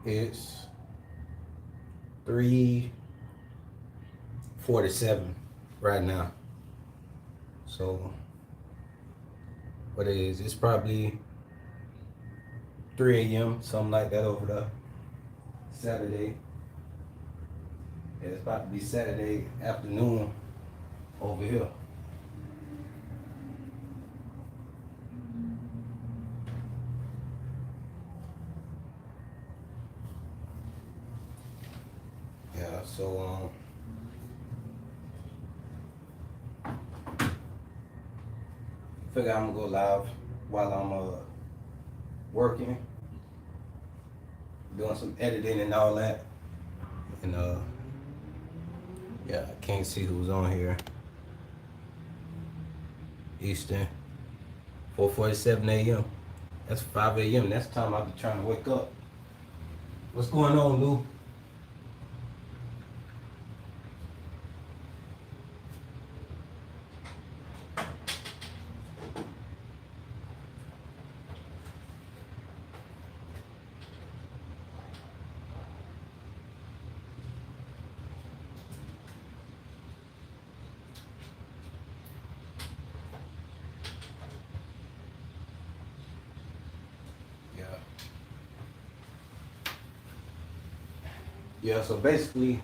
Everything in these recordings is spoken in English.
It's 3:47 right now. So what it is, it's probably 3 a.m., something like that over there. Saturday. Yeah, it's about to be Saturday afternoon over here. Yeah, so figure I'm gonna go live while I'm working, doing some editing and all that. And yeah, I can't see who's on here. Eastern, 4:47 a.m. That's 5 a.m. That's the time I'll be trying to wake up. What's going on, Lou? Yeah. Yeah, so basically,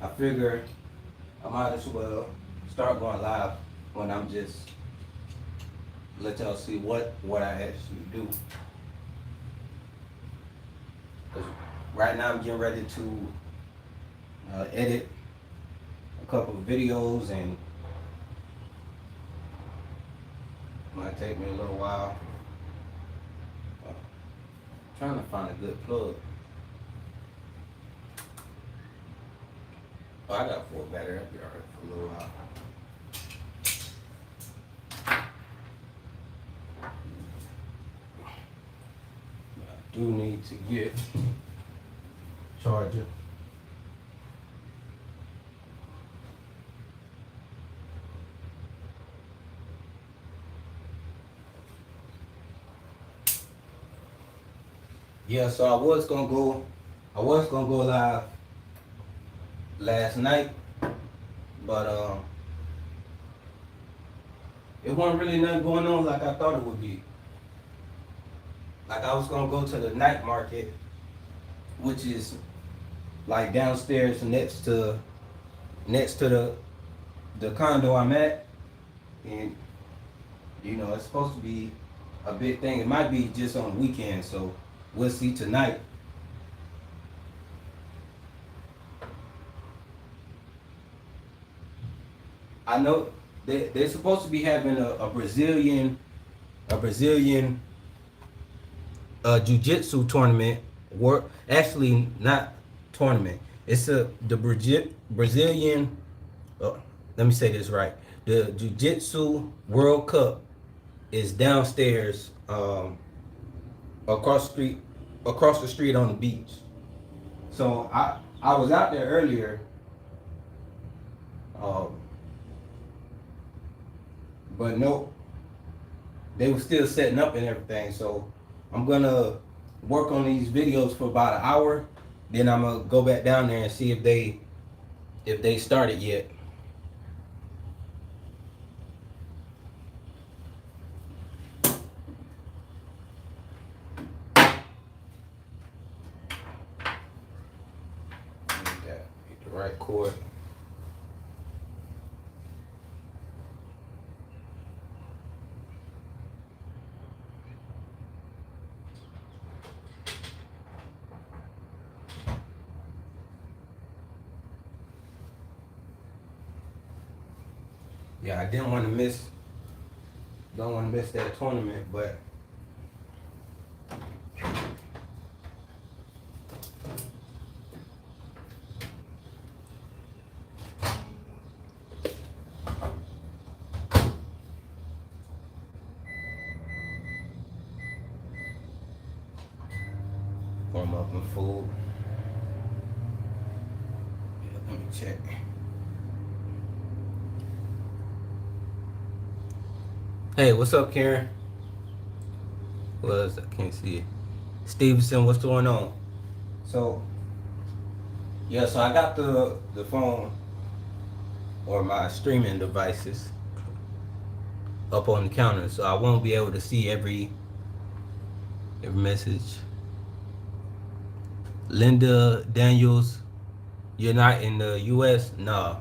I figure I might as well start going live when I'm just let y'all see what I actually do. Because right now I'm getting ready to edit a couple of videos, and it might take me a little while. Trying to find a good plug. Oh, I got a full battery. I'll be alright for a little while. I do need to get charger. Yeah, so I was gonna go live last night, but it wasn't really nothing going on like I thought it would be. Like I was gonna go to the night market, which is like downstairs next to the condo I'm at, and you know it's supposed to be a big thing. It might be just on weekends, so we'll see tonight. I know they're supposed to be having a Brazilian jiu-jitsu tournament. Actually not tournament. It's the Brazilian. Let me say this right. The Jiu-Jitsu World Cup is downstairs, across the street, on the beach. So I was out there earlier, um, but no, they were still setting up and everything. So I'm gonna work on these videos for about an hour. Then I'm gonna go back down there and see if they started yet. Get the right cord. Yeah, I didn't want to miss. Don't want to miss that tournament, but warm up my food. Yeah, let me check. Hey, what's up, Karen? Who else? I can't see it. Stevenson, what's going on? So yeah, so I got the phone or my streaming devices up on the counter, so I won't be able to see every message. Linda Daniels, you're not in the U.S. Nah,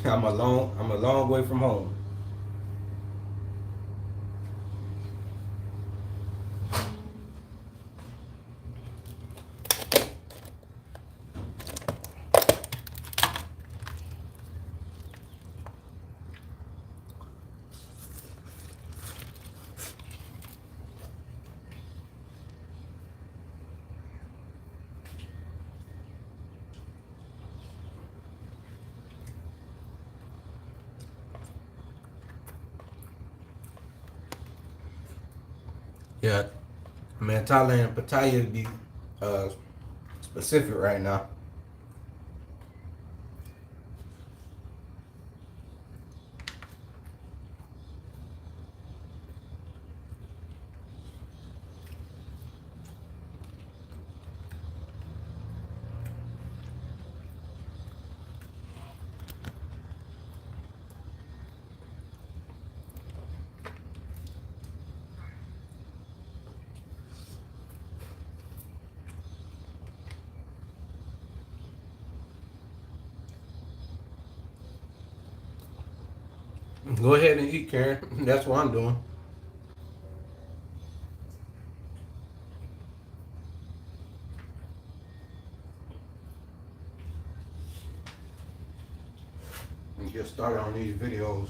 I'm a long way from home. Yeah, man, Thailand, Pattaya be uh, specific right now. Go ahead and eat, Karen. That's what I'm doing. And get started on these videos.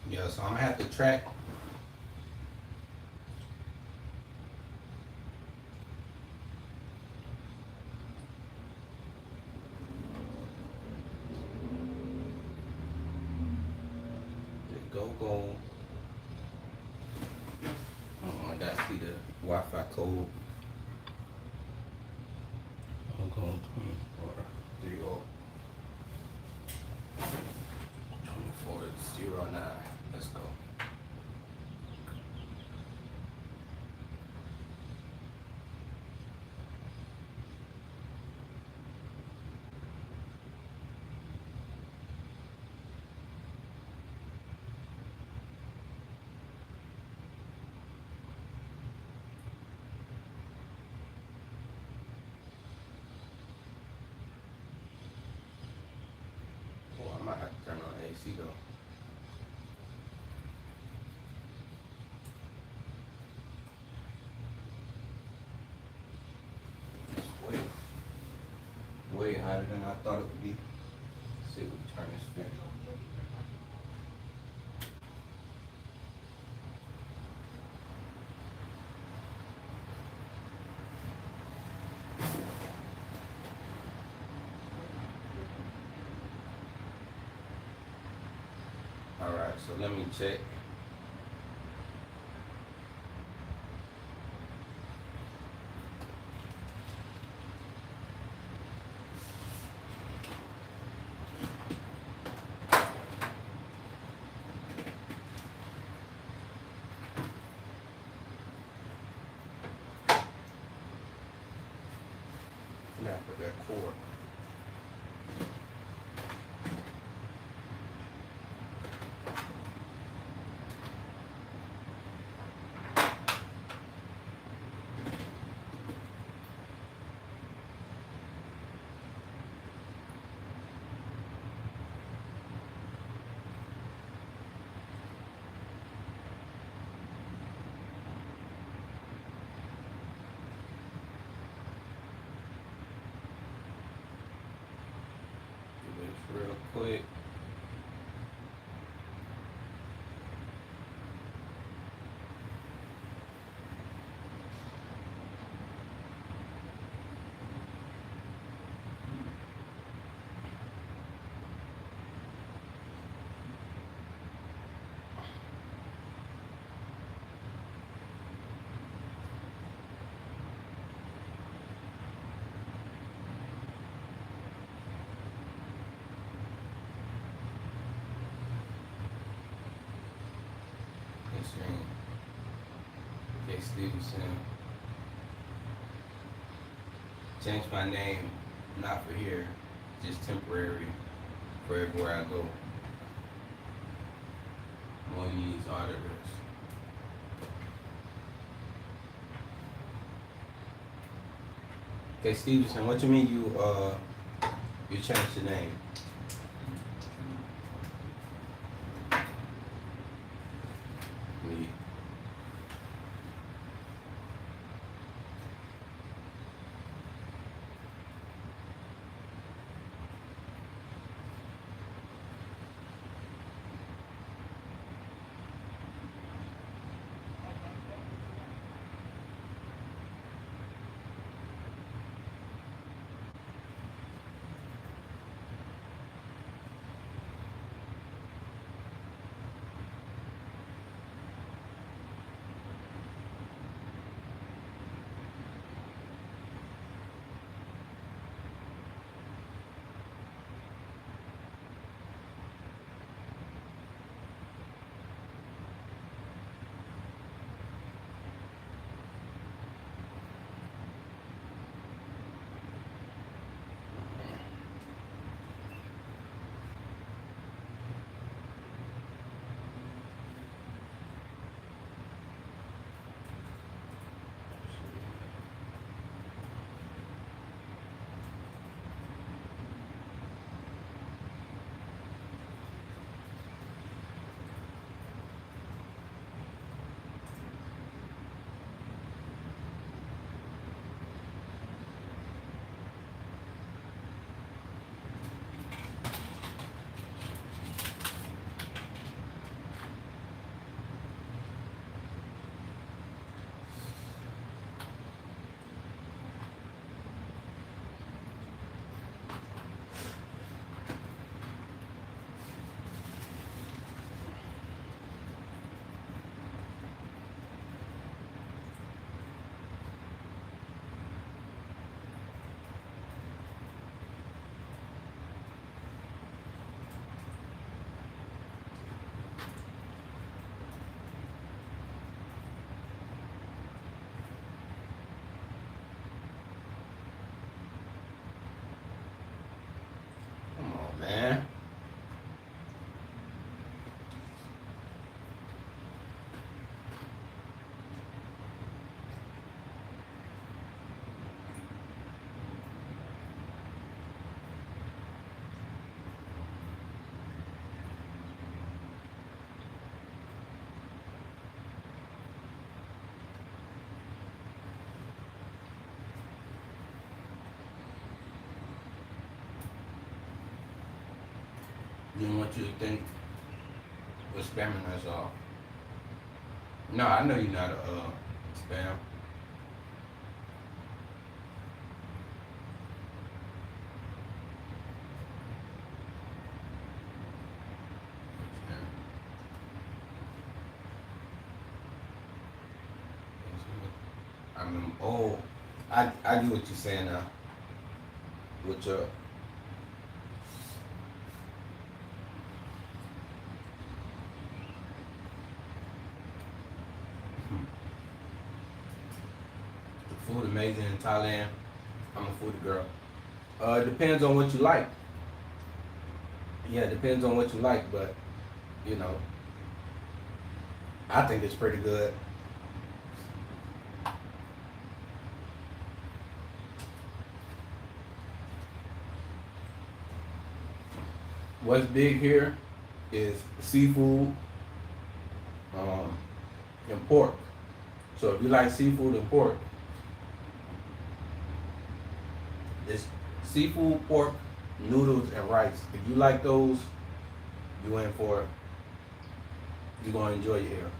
Yeah, so I'm gonna have to track. Go. Oh, I gotta see the Wi-Fi code. Go 2430. 2409. Let's go. Oh, I might have to turn on AC though. It's way hotter than I thought it would be. Let's see if we can turn this fan. Alright, so let me check. Now put that cord. real quick. Okay, Stevenson. Change my name, not for here, just temporary for everywhere I go. Money's auditors. Okay, Stevenson, what you mean you changed the name? Me. Come on, man. Didn't want you to think we're spamming us off. No, I know you're not a spam. I mean, oh, I get what you're saying now. With your the food amazing in Thailand. I'm a foodie girl. It depends on what you like. Yeah, it depends on what you like, but you know, I think it's pretty good. What's big here is seafood, and pork. So if you like seafood and pork, it's seafood, pork, noodles and rice. If you like those, you in for it. You're gonna enjoy your hair.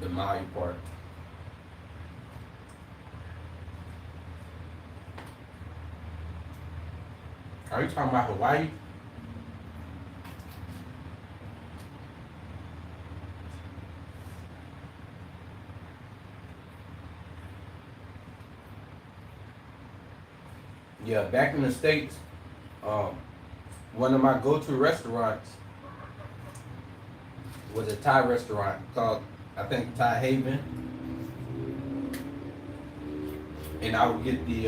The Maui part. Are you talking about Hawaii? Yeah, back in the States, um, one of my go-to restaurants was a Thai restaurant called, I think, Thai Haven. And I would get the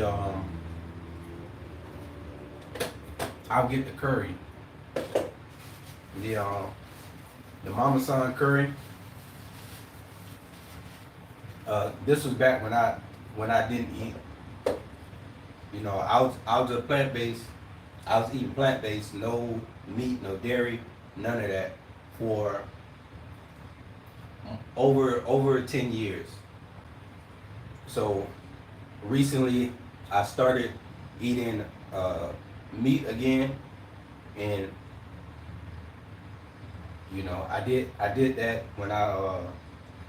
curry. The Mama San curry. This was back when I didn't eat. You know, I was a plant based. I was eating plant based, no meat, no dairy, none of that for over 10 years. So recently I started eating meat again, and you know, I did that when I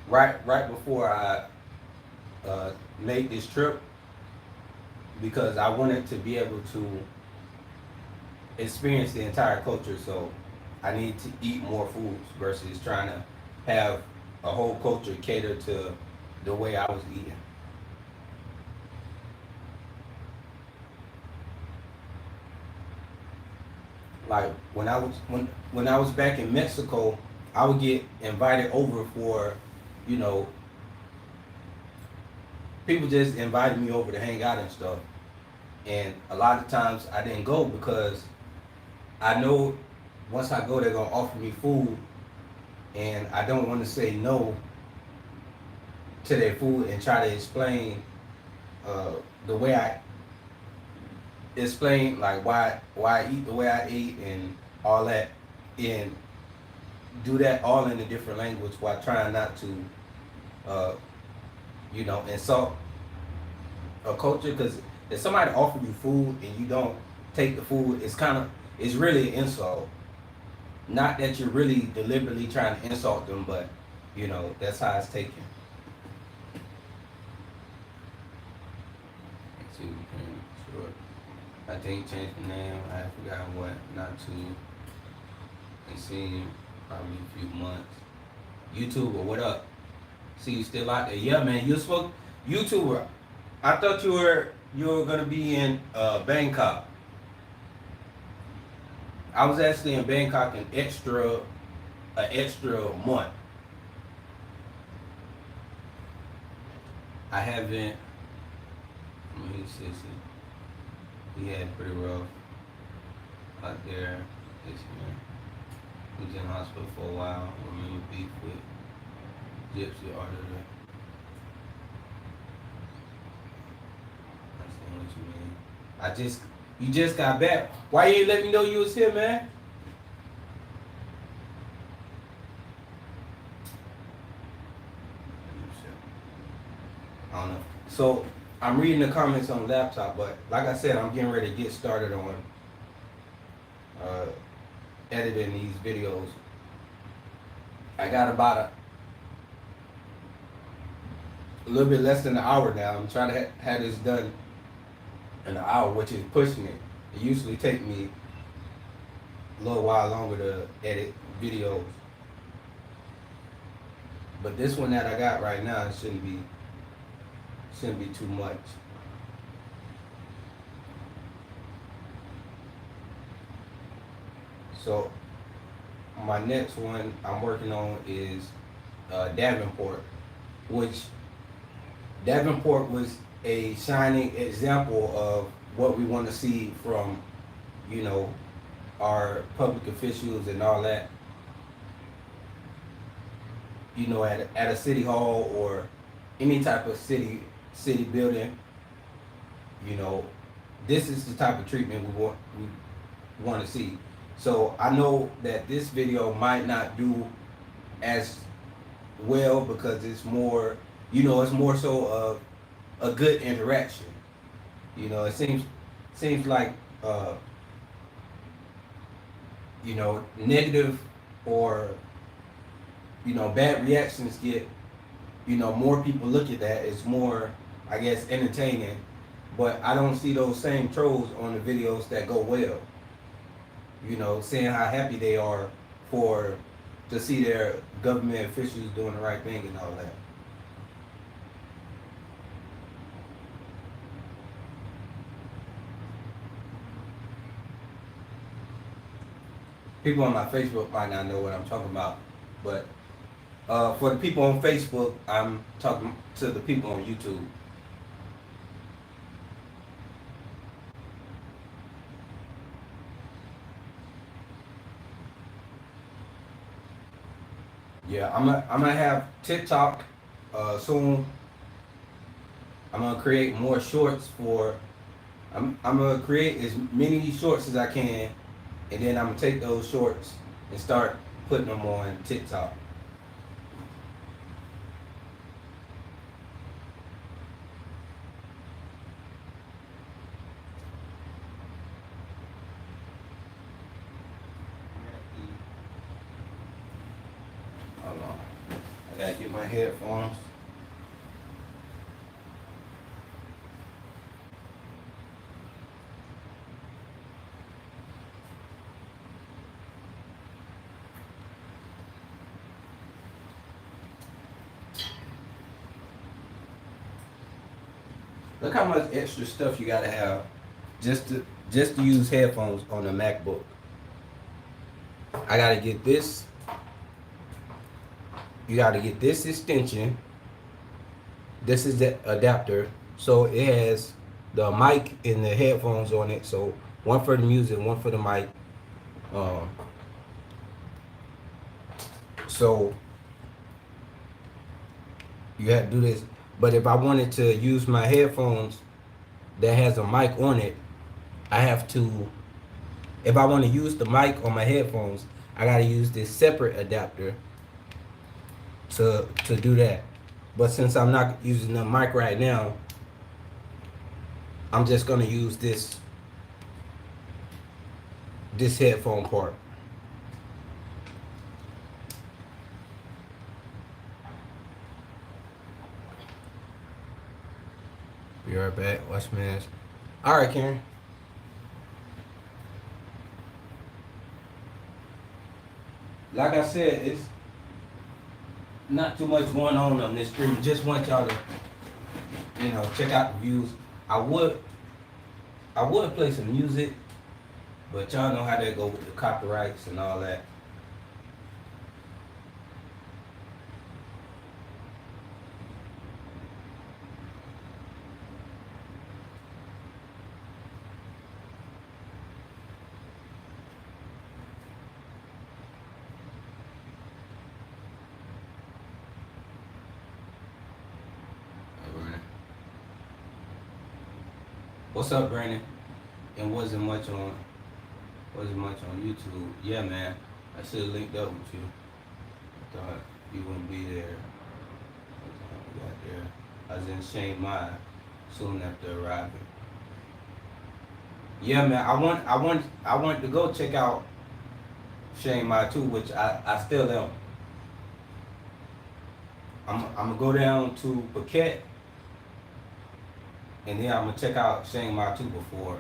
right before I made this trip, because I wanted to be able to experience the entire culture. So I need to eat more foods versus trying to have a whole culture cater to the way I was eating. Like when I was back in Mexico, I would get invited over for, you know, people just invited me over to hang out and stuff. And a lot of times I didn't go because I know once I go they're gonna offer me food, and I don't want to say no to their food and try to explain the way I explain, like why I eat the way I eat and all that, and do that all in a different language while trying not to you know, insult a culture. Because if somebody offers you food and you don't take the food, it's really an insult. Not that you're really deliberately trying to insult them, but you know, that's how it's taken. Let's see, sure. I think change the name. I have forgotten what, not to. It's seen probably a few months. YouTuber, what up? See you still out there? Yeah, man. You spoke YouTuber. I thought you were gonna be in Bangkok. I was actually in Bangkok an extra month. I haven't. I mean, he had pretty rough out there. This man was in hospital for a while. Remember beef with Gypsy Auditor. Understand what you mean. You just got back. Why you ain't let me know you was here, man? I don't know. So I'm reading the comments on the laptop, but like I said, I'm getting ready to get started on editing these videos. I got about a little bit less than an hour now. I'm trying to have this done in an hour, which is pushing it. It usually take me a little while longer to edit videos, but this one that I got right now, it shouldn't be too much. So my next one I'm working on is Davenport, which Davenport was a shining example of what we want to see from, you know, our public officials and all that, you know, at a city hall or any type of city building. You know, this is the type of treatment we want to see. So I know that this video might not do as well because it's more, it's more so of a good interaction. It seems like negative or bad reactions get more people look at that. It's more, I guess, entertaining. But I don't see those same trolls on the videos that go well. Saying how happy they are for to see their government officials doing the right thing and all that. People on my Facebook might not know what I'm talking about, but for the people on Facebook, I'm talking to the people on YouTube. Yeah, I'm gonna have TikTok soon. I'm gonna create more shorts for. I'm gonna create as many shorts as I can, and then I'm gonna take those shorts and start putting them on TikTok. Hold on, I gotta get my headphones. Look how much extra stuff you gotta have just to use headphones on a MacBook. I gotta get this. You gotta get this extension. This is the adapter, so it has the mic and the headphones on it. So one for the music, one for the mic. Um, so you have to do this. But if I wanted to use my headphones that has a mic on it, I have to. If I want to use the mic on my headphones, I gotta use this separate adapter to do that. But since I'm not using the mic right now, I'm just gonna use this headphone part. Be right back. Watch my ass. All right, Karen. Like I said, it's not too much going on this stream. Just want y'all to, check out the views. I would play some music, but y'all know how that go with the copyrights and all that. What's up, Brandon? And wasn't much on YouTube. Yeah, man. I should have linked up with you. I thought you wouldn't be there. I got there. I was in Chiang Mai soon after arriving. Yeah, man. I want to go check out Chiang Mai too, which I still am. I'm gonna go down to Phuket, and then I'm gonna check out Chiang Mai too before.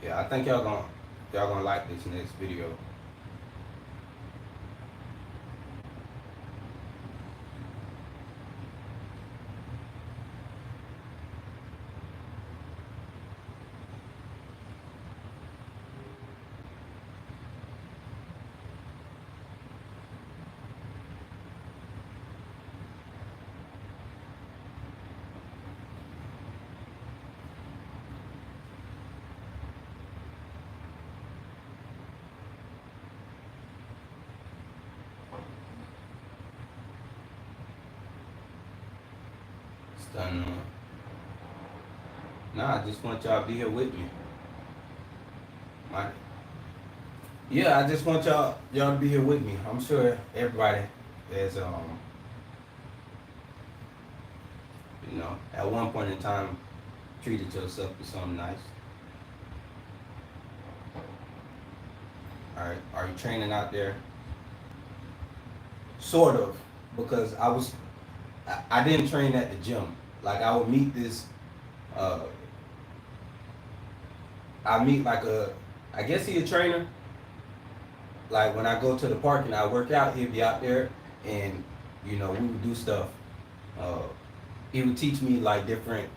Yeah, I think y'all gonna like this next video. It's done. Nah, I just want y'all to be here with me. My, yeah, I just want y'all to be here with me. I'm sure everybody has at one point in time treated yourself to something nice. All right, are you training out there? Sort of, because I didn't train at the gym. Like I would meet this, uh, I meet like I guess he a trainer. Like when I go to the park and I work out, he'd be out there, and we would do stuff. Uh, he would teach me like different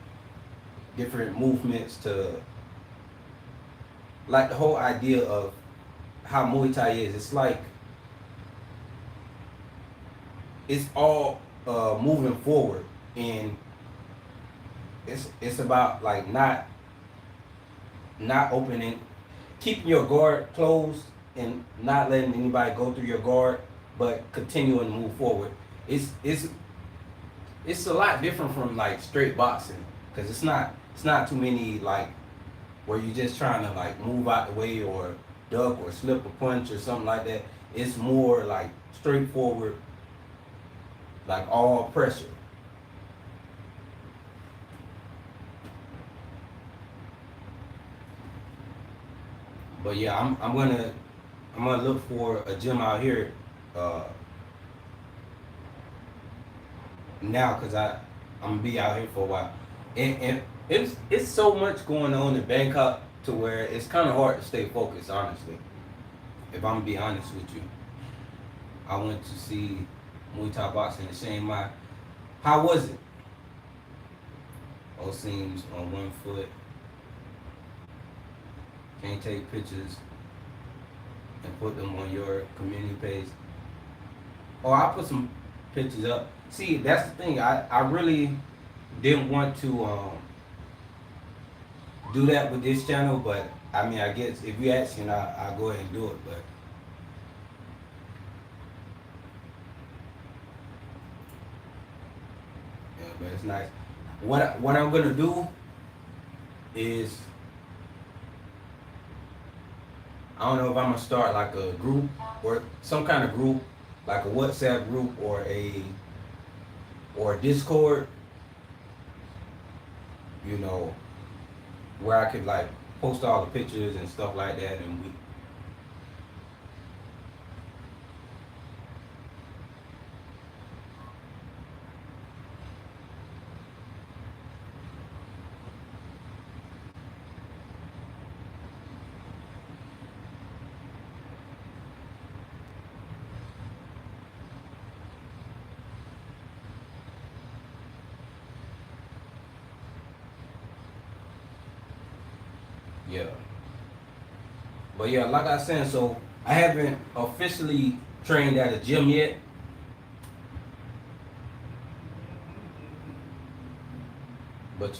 movements to like the whole idea of how Muay Thai is. It's like it's all moving forward, and it's about like not opening, keeping your guard closed and not letting anybody go through your guard, but continuing to move forward. It's a lot different from like straight boxing, because it's not too many like where you just trying to like move out the way or duck or slip a punch or something like that. It's more like straightforward, like all pressure. But yeah, I'm gonna look for a gym out here uh, now, because I'm gonna be out here for a while, and it's so much going on in Bangkok to where it's kind of hard to stay focused. Honestly, if I'm gonna be honest with you, I went to see Muay Thai boxing in Chiang Mai. How was it? All seems on one foot. Can't take pictures and put them on your community page. Oh, I put some pictures up. See, that's the thing. I really didn't want to do that with this channel, but I mean, I guess if you ask, I'll go ahead and do it. But yeah, but it's nice. What I'm gonna do is, I don't know if I'm gonna start like a group or some kind of group, like a WhatsApp group or a Discord, you know, where I could like post all the pictures and stuff like that, and yeah. But yeah, like I said, so I haven't officially trained at a gym yet. But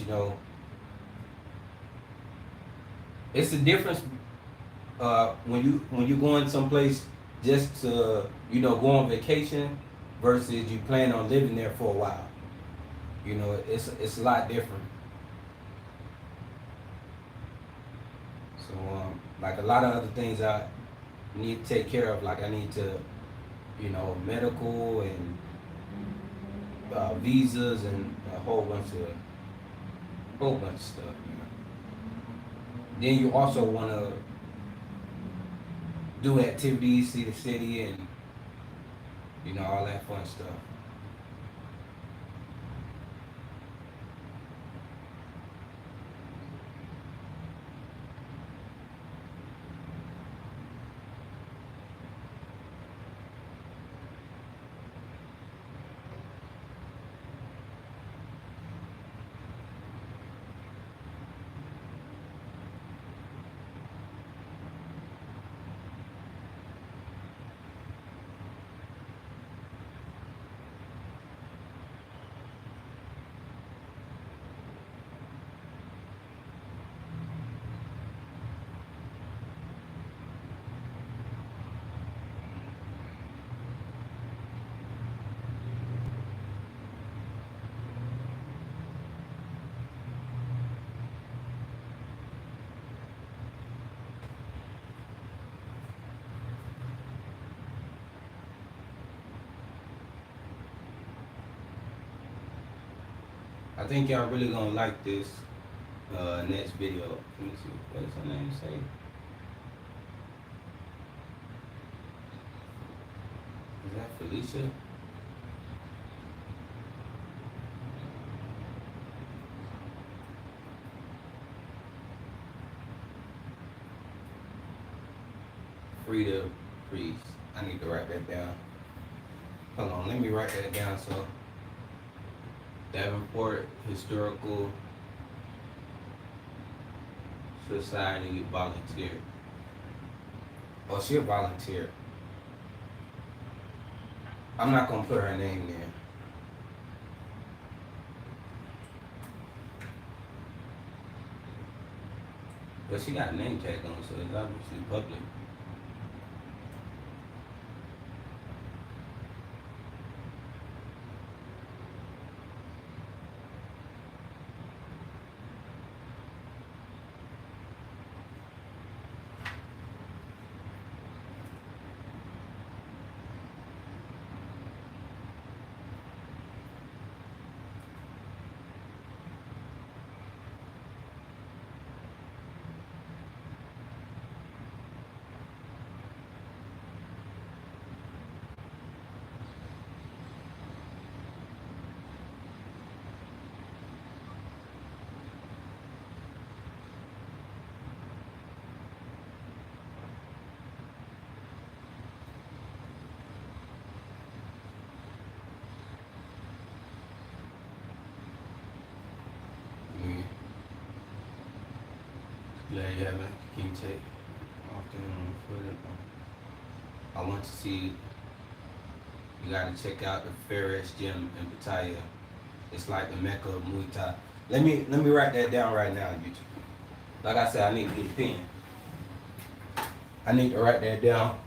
it's a difference when you going someplace just to go on vacation versus you plan on living there for a while. It's a lot different. So like a lot of other things I need to take care of. Like I need to medical and visas and a whole bunch of stuff. Then you also want to do activities, see the city, and all that fun stuff. I think y'all really gonna like this next video. Let me see. What does her name say? Is that Felicia? Frida Priest. I need to write that down. Hold on, let me write that down. So, Davenport Historical Society volunteer. Oh, she a volunteer. I'm not gonna put her name there. But she got a name tag on, so it's obviously public. Glad you haven't. Can you take often for it? I want to see. You gotta check out the Ferris Gym in Pattaya. It's like the Mecca of Muay Thai. Let me write that down right now, YouTube. Like I said, I need to get a pen. I need to write that down.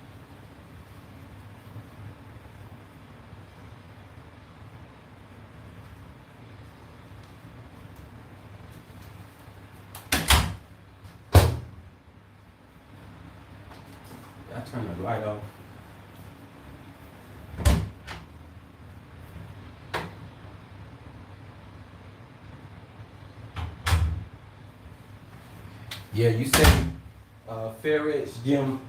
I turn the light off. Yeah, you said Ferris Gym.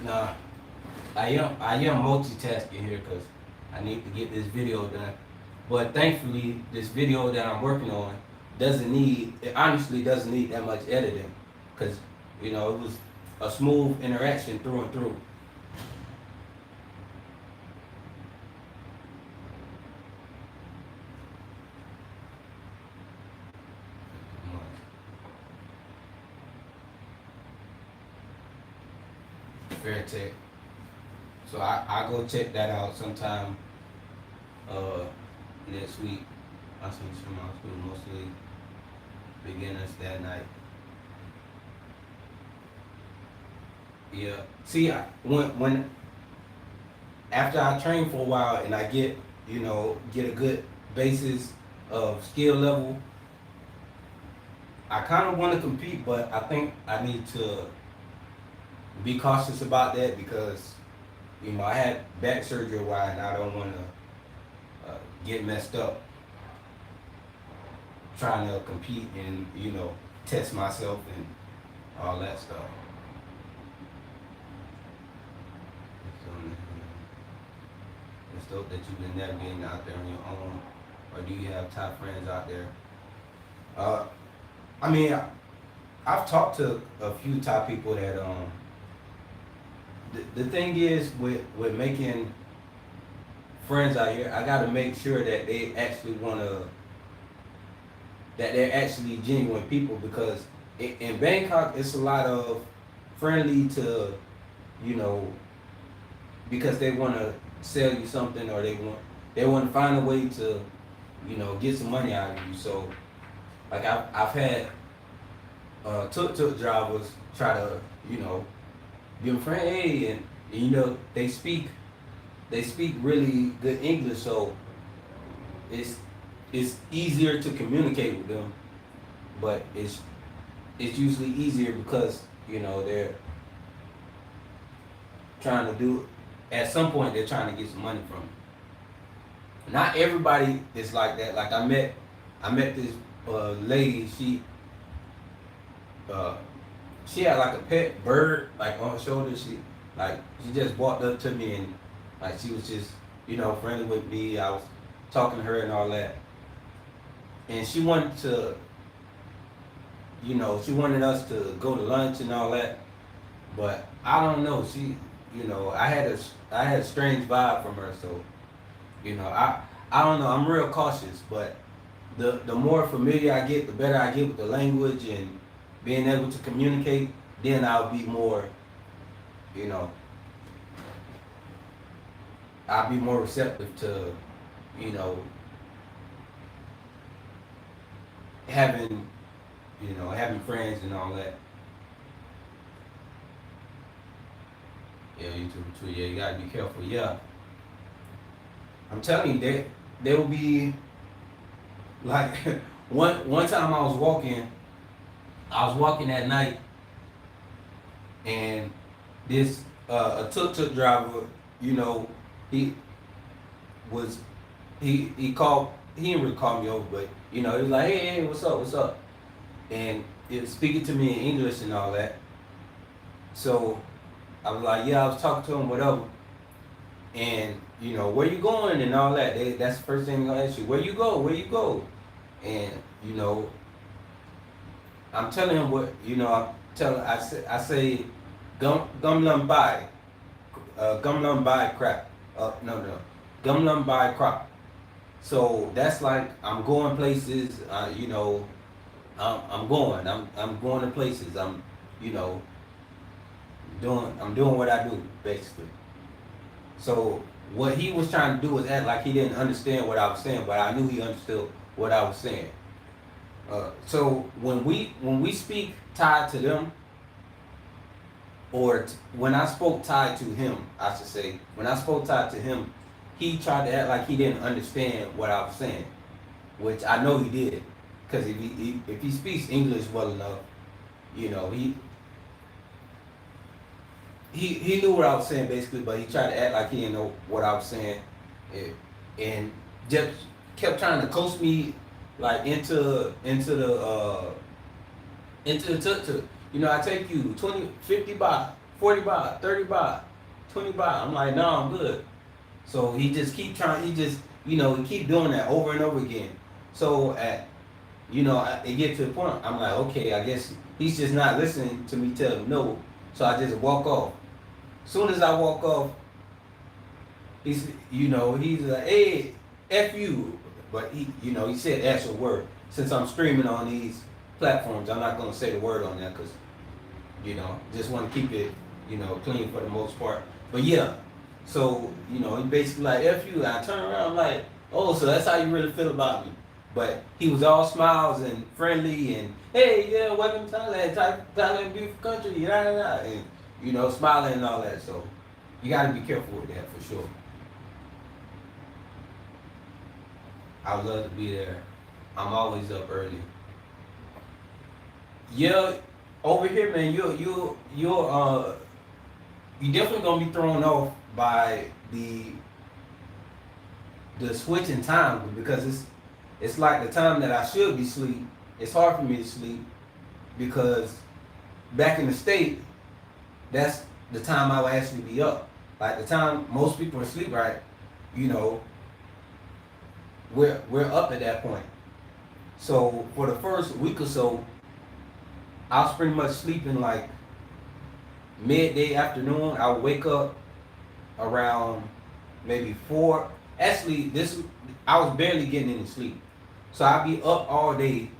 Nah, I am multitasking here because I need to get this video done. But thankfully, this video that I'm working on it honestly doesn't need that much editing, because it was a smooth interaction through and through. Fair Tech. So I go check that out sometime next week. I see some school, mostly beginners that night. Yeah. See, when after I train for a while and I get a good basis of skill level, I kind of want to compete, but I think I need to be cautious about that because I had back surgery a while and I don't want to get messed up trying to compete and test myself and all that stuff. It's dope that you've been navigating out there on your own, or do you have top friends out there? I mean, I've talked to a few top people that the thing is with making friends out here, I gotta make sure that they actually that they're actually genuine people, because in Bangkok it's a lot of friendly to, because they want to sell you something, or they want to find a way to, get some money out of you. So like I've had tuk-tuk drivers try to, give a friend, hey, and they speak really good English, so it's easier to communicate with them, but it's usually easier because they're trying to at some point they're trying to get some money from you. not everybody is like that. Like I met this lady. Uh, she had like a pet bird like on her shoulder. She just walked up to me and like she was just friendly with me. I was talking to her and all that, and she wanted to she wanted us to go to lunch and all that, but I don't know. I had a strange vibe from her, so I don't know. I'm real cautious, but the more familiar I get, the better I get with the language and being able to communicate. Then I'll be more, you know, I'll be more receptive to, you know, having, having friends and all that. Yeah, YouTube too. Yeah, you gotta be careful. Yeah, I'm telling you, there will be like one time I was walking at night, and this a tuk-tuk driver, he was he called he didn't really call me over, but he was like, hey, what's up, and it was speaking to me in English and all that. So I was like, yeah, I was talking to him, whatever. And, where you going and all that. That's the first thing they're going to ask you. Where you go? Where you go? And, I'm telling him what, I say, gum by, gum by crap. No. Gum by crop. So that's like, I'm going places, I'm going to places. I'm doing what I do, basically. So what he was trying to do was act like he didn't understand what I was saying, but I knew he understood what I was saying. So when we speak Thai to them, or when I spoke Thai to him, I should say, when I spoke Thai to him, he tried to act like he didn't understand what I was saying, which I know he did, because if he speaks English well enough, he knew what I was saying basically, but he tried to act like he didn't know what I was saying, and just kept trying to coax me like into the tuk-tuk. I take you 20, 50 baht, 40 baht, 30 baht, 20 baht. I'm like, no, I'm good. So he just keep trying. He just he keep doing that over and over again. So it gets to the point. I'm like, okay, I guess he's just not listening to me tell him no. So I just walk off. Soon as I walk off, he's like, hey, F you. But he said actual word. Since I'm streaming on these platforms, I'm not gonna say the word on there because, just want to keep it, clean for the most part. But yeah, so, he basically like, F you. I turn around like, oh, so that's how you really feel about me. But he was all smiles and friendly and, hey, yeah, welcome to Thailand, Thailand, beautiful country, and, smiling and all that. So you got to be careful with that for sure. I would love to be there. I'm always up early. Yeah, over here, man, you're definitely gonna be thrown off by the switch in time, because it's like the time that I should be asleep. It's hard for me to sleep because back in the state, that's the time I will actually be up. Like the time most people are asleep, right? We're up at that point. So for the first week or so, I was pretty much sleeping like midday afternoon. I would wake up around maybe 4. Actually, I was barely getting any sleep. So I'd be up all day.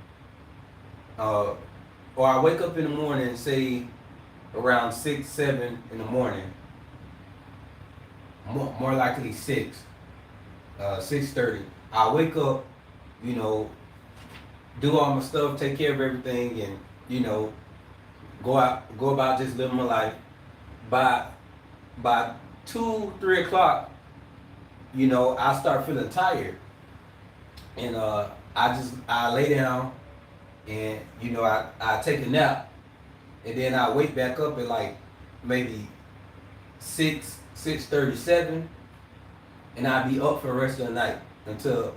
Or I wake up in the morning, say around 6, 7 in the morning. More likely 6, 6:30. I wake up, do all my stuff, take care of everything, and go about just living my life. By 2, 3 o'clock, I start feeling tired, and I lay down, and I take a nap, and then I wake back up at like maybe 6:37, and I'll be up for the rest of the night. until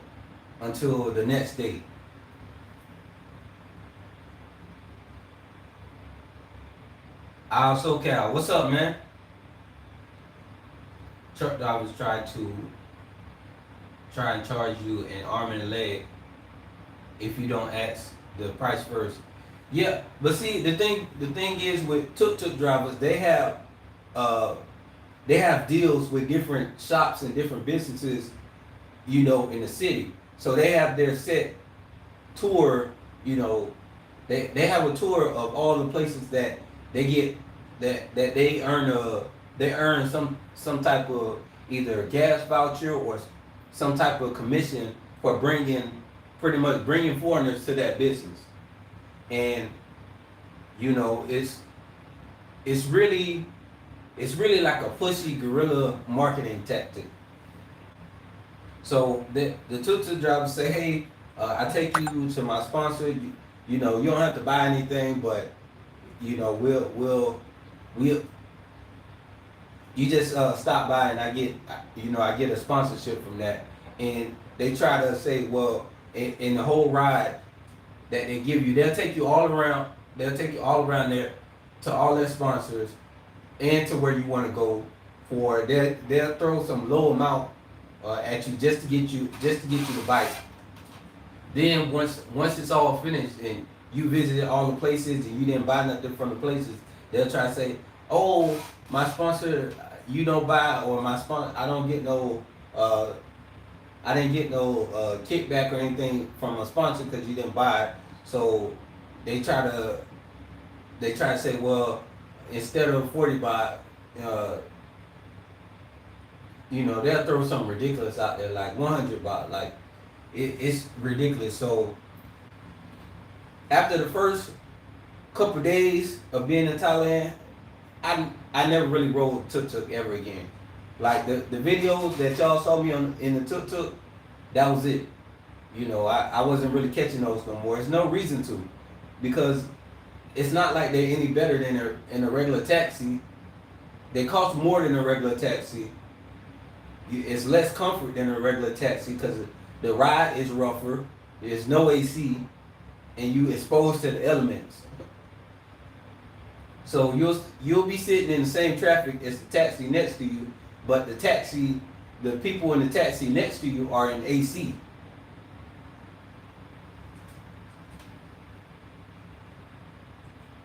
the next day. Also, Cal, what's up, man? Truck drivers try and charge you an arm and a leg if you don't ask the price first. Yeah, but see, the thing is with tuk-tuk drivers, they have deals with different shops and different businesses, in the city. So they have their set tour, they have a tour of all the places that they get that they earn some type of either gas voucher or some type of commission for pretty much bringing foreigners to that business. And it's really like a pushy guerrilla marketing tactic. So the tuk-tuk drivers say, hey, I take you to my sponsor. You don't have to buy anything, but we'll you just stop by and I get a sponsorship from that. And they try to say, well, in the whole ride that they give you, they'll take you all around there to all their sponsors and to where you want to go. They'll throw some low amount at you just to get you to bike. Then once it's all finished and you visited all the places and you didn't buy nothing from the places, they'll try to say, oh, my sponsor, you don't buy, or my sponsor, I don't get no I didn't get no kickback or anything from a sponsor because you didn't buy it. So they try to say, well, instead of 40 baht, they'll throw something ridiculous out there like 100 baht. Like it's ridiculous. So after the first couple days of being in Thailand, I never really rode tuk-tuk ever again. Like the videos that y'all saw me in the tuk-tuk, that was it. I wasn't really catching those no more. There's no reason to, because it's not like they're any better than a regular taxi. They cost more than a regular taxi. It's less comfort than a regular taxi because the ride is rougher. There's no AC, and you exposed to the elements. So you'll be sitting in the same traffic as the taxi next to you, but the people in the taxi next to you are in AC.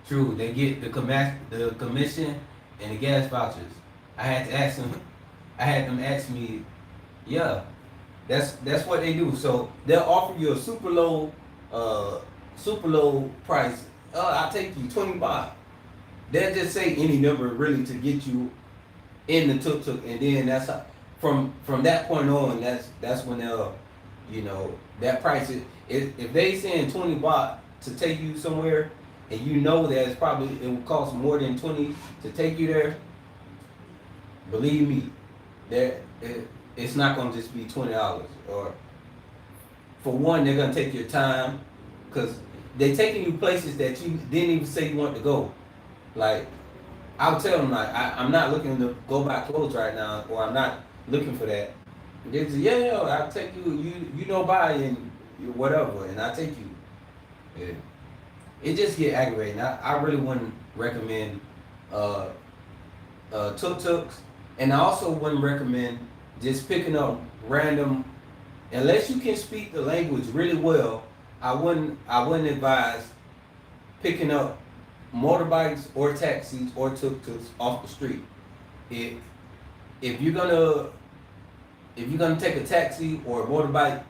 True, they get the commission and the gas vouchers. I had them ask me, yeah, that's what they do. So they'll offer you a super low price. I'll take you 20 baht. They'll just say any number really to get you in the tuk-tuk, and then that's how, from that point on, that's when they'll, that price is, if they saying 20 baht to take you somewhere, and that it will cost more than 20 to take you there, believe me, it's not gonna just be $20. Or for one, they're gonna take your time, because they're taking you places that you didn't even say you want to go. Like, I'll tell them, like, I'm not looking to go buy clothes right now, or I'm not looking for that. They say, yeah, I'll take you, buy and whatever, and I'll take you. Yeah. It just get aggravating. I really wouldn't recommend tuk-tuks, and I also wouldn't recommend just picking up random, unless you can speak the language really well. I wouldn't advise picking up motorbikes or taxis or tuk-tuks off the street. If you're gonna take a taxi or a motorbike,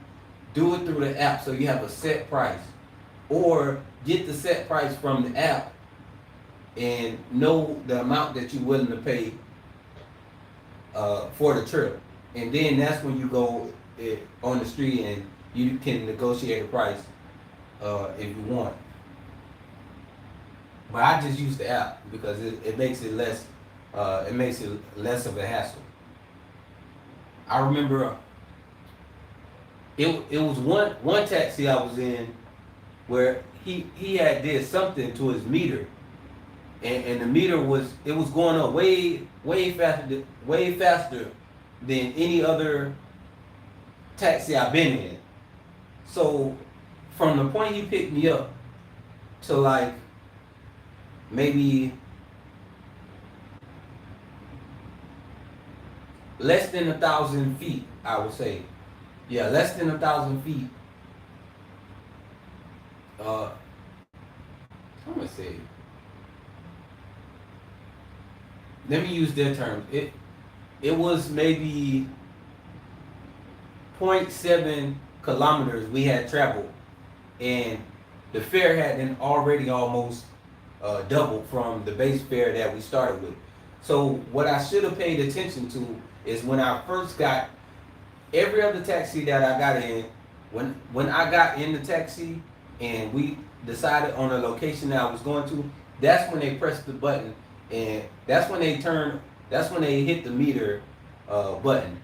do it through the app so you have a set price, or get the set price from the app and know the amount that you're willing to pay for the trip, and then that's when you go on the street and you can negotiate a price if you want. But I just use the app because it makes it less of a hassle. I remember it was one taxi I was in where he had did something to his meter, and the meter was going up way faster than any other taxi I've been in. So from the point he picked me up to like maybe less than 1,000 feet, I would say. Yeah, less than 1,000 feet. I'm gonna say. Let me use their terms. It was maybe 0.7 kilometers we had traveled, and the fare had been already almost doubled from the base fare that we started with. So what I should have paid attention to is when I first got every other taxi that I got in, when I got in the taxi and we decided on a location that I was going to, that's when they pressed the button, and that's when they hit the meter button,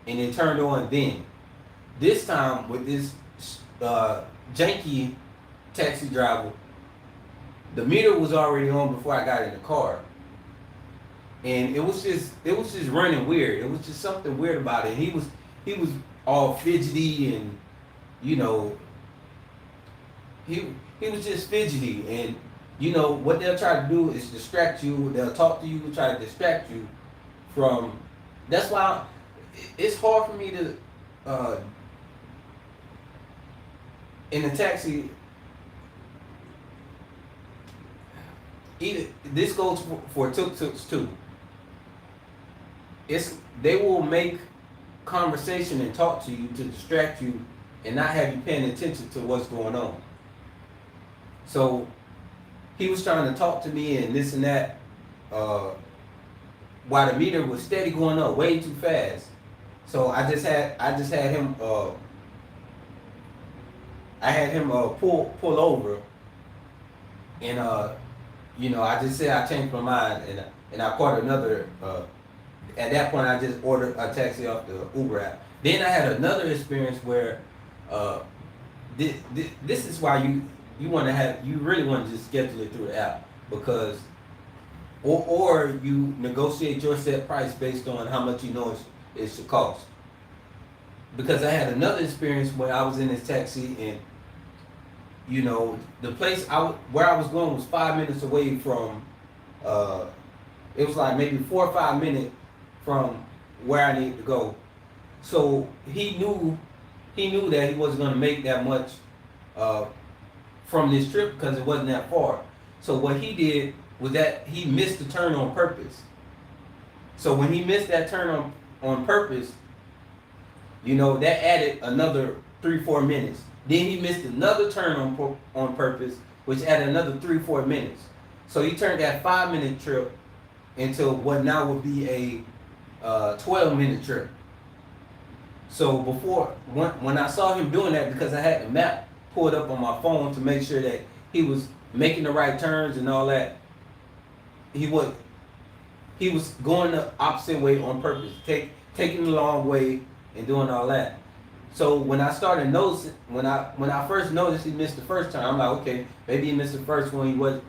and it turned on then. This time with this janky taxi driver, the meter was already on before I got in the car. And it was just running weird. It was just something weird about it. He was all fidgety, and you know, he was just fidgety, and you know what they'll try to do is distract you. They'll talk to you, try to distract you from. That's why it's hard for me to in a taxi. Either this goes for tuk-tuks too. They will make conversation and talk to you to distract you and not have you paying attention to what's going on. So he was trying to talk to me and this and that, while the meter was steady going up way too fast. So I just had him pull over, and you know, I just said I changed my mind, and I caught another. At that point, I just ordered a taxi off the Uber app. Then I had another experience where this is why you really want to just schedule it through the app, because or you negotiate your set price based on how much you know it should cost. Because I had another experience when I was in this taxi, and you know, the place where I was going was 5 minutes away from. It was like maybe 4 or 5 minutes from where I needed to go. So he knew that he wasn't going to make that much from this trip because it wasn't that far. So what he did was that he missed the turn on purpose. So when he missed that turn on purpose, you know, that added another 3-4 minutes. Then he missed another turn on purpose, which added another 3-4 minutes. So he turned that 5-minute trip into what now would be a 12-minute trip. So when I saw him doing that, because I had the map pulled up on my phone to make sure that he was making the right turns and all that, he was going the opposite way on purpose, taking the long way and doing all that. So when I started noticing, when I first noticed he missed the first turn, I'm like, okay, maybe he missed the first one.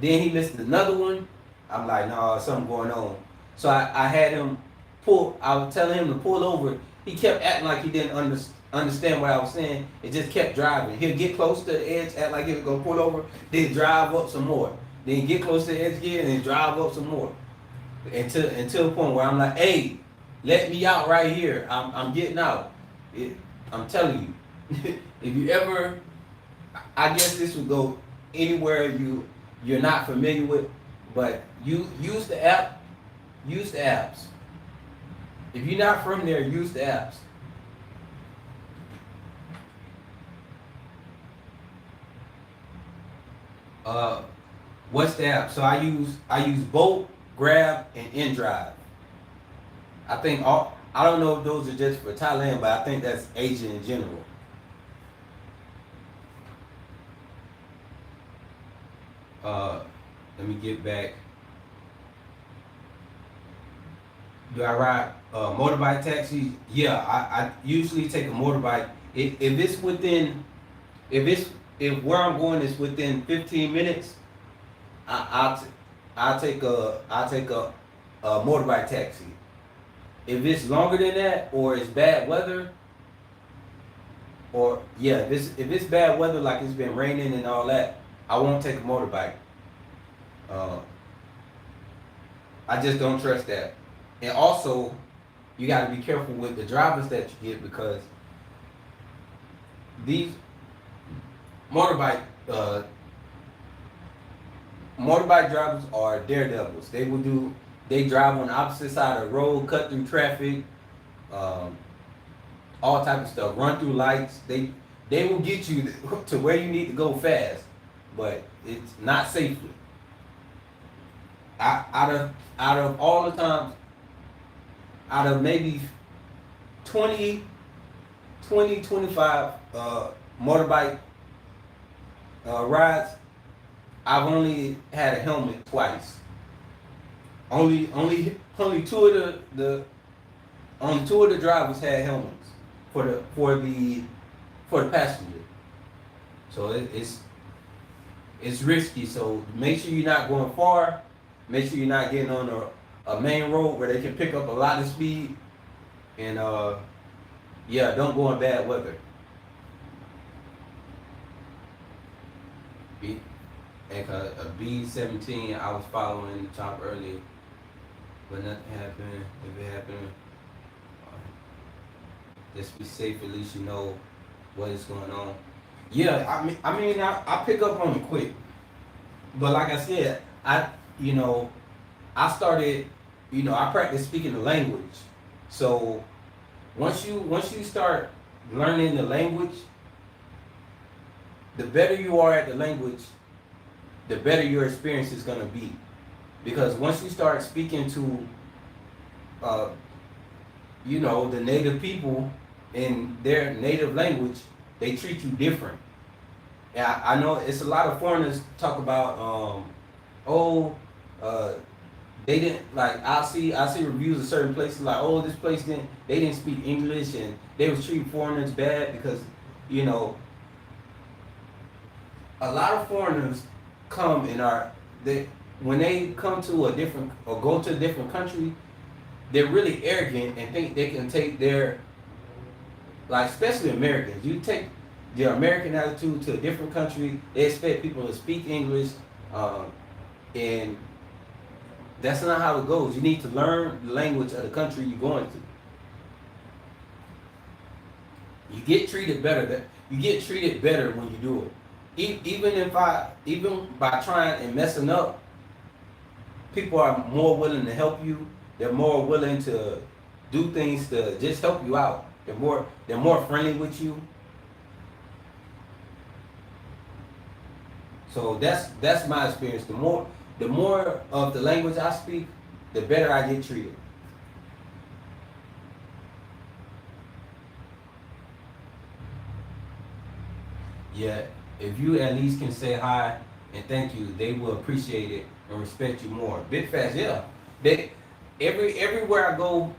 Then he missed another one. I'm like, no, something going on. So I had him pull. I was telling him to pull over. He kept acting like he didn't understand what I was saying. It just kept driving. He'll get close to the edge, act like he was gonna pull over, then drive up some more. Then get close to the edge again, and then drive up some more. Until the point where I'm like, hey, let me out right here. I'm getting out. I'm telling you, if you ever, I guess this would go anywhere you're not familiar with, but you use the app, use the apps. If you're not from there, use the apps. What's the app? So I use Bolt, Grab, and InDrive. I don't know if those are just for Thailand, but I think that's Asia in general. Let me get back. Do I ride motorbike taxis? Yeah, I usually take a motorbike. If where I'm going is within 15 minutes, I'll take a motorbike taxi. If it's longer than that or it's bad weather, or yeah, if it's bad weather, like it's been raining and all that, I won't take a motorbike. Uh, I just don't trust that. And also, you got to be careful with the drivers that you get, because these motorbike uh, motorbike drivers are daredevils. They drive on the opposite side of the road, cut through traffic, um, all type of stuff, run through lights. They will get you to where you need to go fast, but it's not safely. Out of all the times, out of maybe 20, 25 motorbike rides, I've only had a helmet twice. Only two of the only two of the drivers had helmets for the passenger. So it's risky. So make sure you're not going far. Make sure you're not getting on a main road where they can pick up a lot of speed. And yeah, don't go in bad weather. And a B-17, I was following the top earlier, but nothing happened. If it happened, just be safe. At least you know what is going on. Yeah, I pick up on it quick. But like I said, I started, I practiced speaking the language. So once you start learning the language, the better you are at the language, the better your experience is going to be. Because once you start speaking to, the native people in their native language, they treat you different. Yeah, I know it's a lot of foreigners talk about, they didn't, like, I see reviews of certain places like, oh, this place they didn't speak English and they was treating foreigners bad because, a lot of foreigners come when they come to a different or go to a different country, they're really arrogant and think they can take their, like, especially Americans. You take their American attitude to a different country, they expect people to speak English, and that's not how it goes. You need to learn the language of the country you're going to. You get treated better. You get treated better when you do it. Even by trying and messing up, people are more willing to help you. They're more willing to do things to just help you out. They're more friendly with you. So that's my experience. The more of the language I speak, the better I get treated. Yeah, if you at least can say hi and thank you, they will appreciate it and respect you more. Big facts, yeah. Everywhere I go,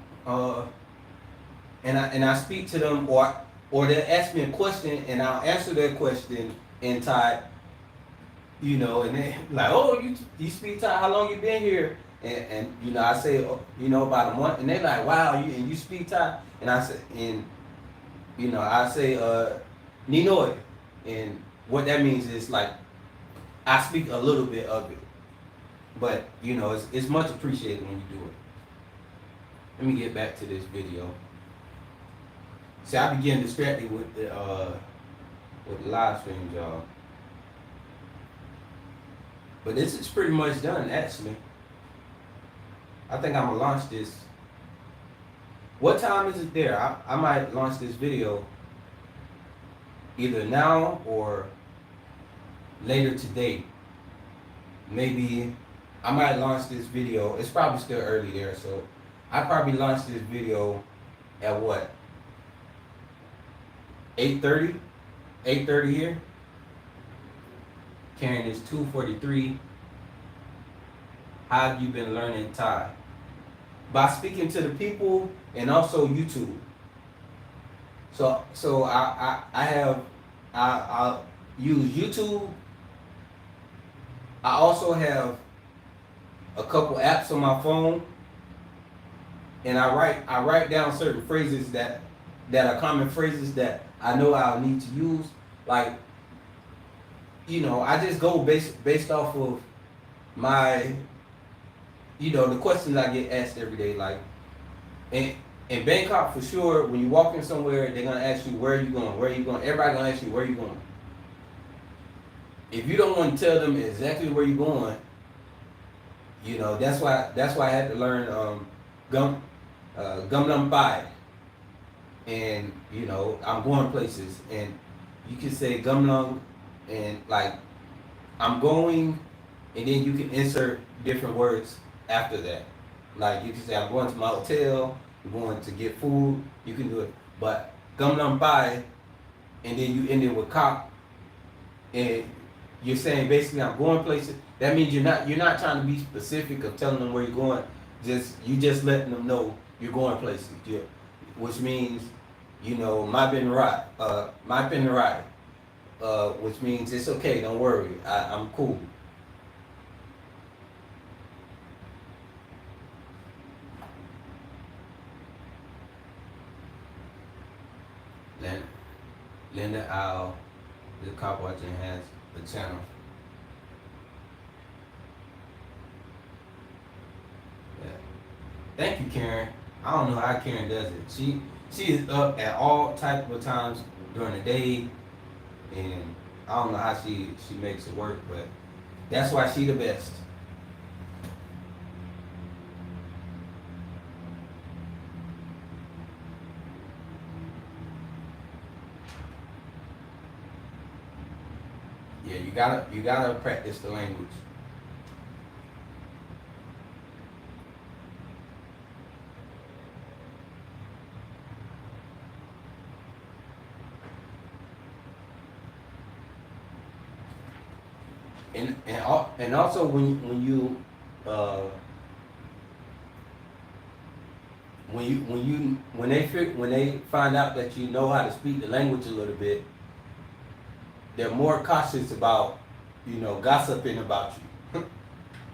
and I speak to them, or they'll ask me a question and I'll answer their question in Thai, and they like, oh, you speak Thai? How long you been here? And I say, about a month, and they like, wow, you speak Thai? And I say, Ninoy. And what that means is, like, I speak a little bit of it, but it's much appreciated when you do it. Let me get back to this video. See, I be getting distracted with the live stream, y'all. But this is pretty much done, actually. I think I'm gonna launch this. What time is it there? I might launch this video either now or later today. Maybe I might launch this video. It's probably still early there, so I probably launch this video at what? 8:30? 8:30 here? Karen is 2:43. How have you been learning Thai? By speaking to the people and also YouTube. So I use YouTube. I also have a couple apps on my phone, and I write down certain phrases that that are common phrases that I know I'll need to use. Like, I just go based off of my, the questions I get asked every day. Like, in Bangkok, for sure, when you walk in somewhere, they're gonna ask you where are you going, where are you going. Everybody gonna ask you where are you going. If you don't want to tell them exactly where you're going, that's why I had to learn gum Gum Pai, and I'm going places, and you can say Gumlung, and like I'm going, and then you can insert different words after that. Like you can say I'm going to my hotel, I'm going to get food. You can do it, but Gumlung Pai, and then you end it with Kop, and you're saying basically I'm going places. That means you're not trying to be specific of telling them where you're going. You just letting them know you're going places. Which means my bin right, which means it's okay. Don't worry, I'm cool. Linda Al, the cop watching has the channel. Yeah. Thank you, Karen. I don't know how Karen does it. She is up at all type of times during the day, and I don't know how she makes it work, but that's why she the best. Yeah, you gotta practice the language. And also uh, when they find out that you know how to speak the language a little bit, they're more cautious about gossiping about you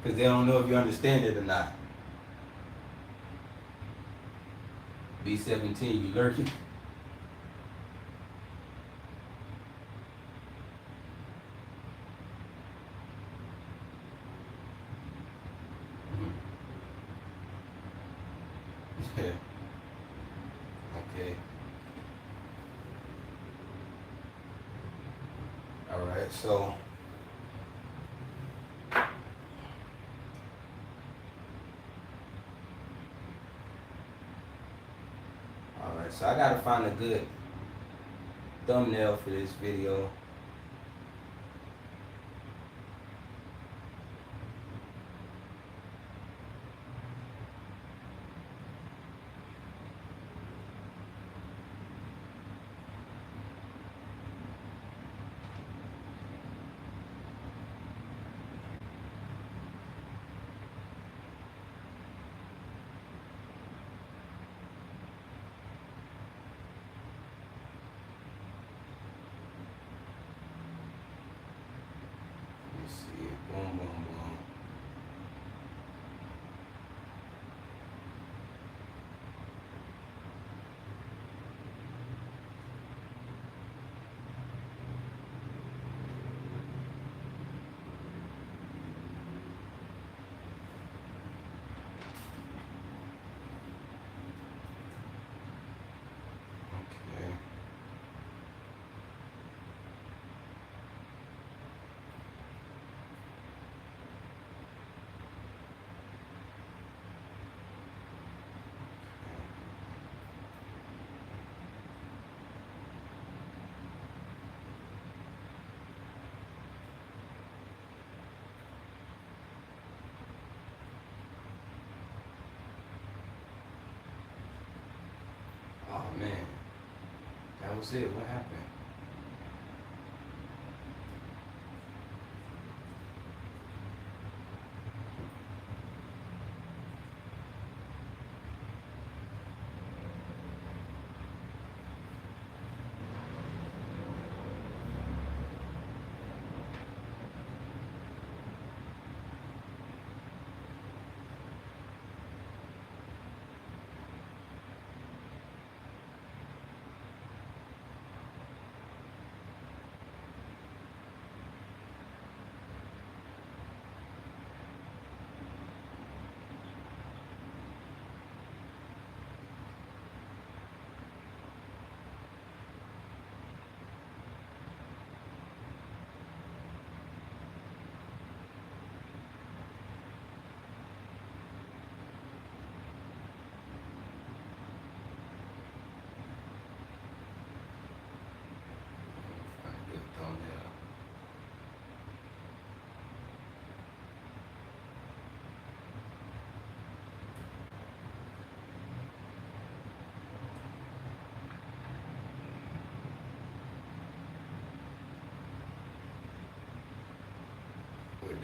because they don't know if you understand it or not. B17, you lurking. Yeah. Okay. All right. So. All right. So I gotta find a good thumbnail for this video. Let's see. Boom, boom, boom. Okay. Oh man, that was it. What happened?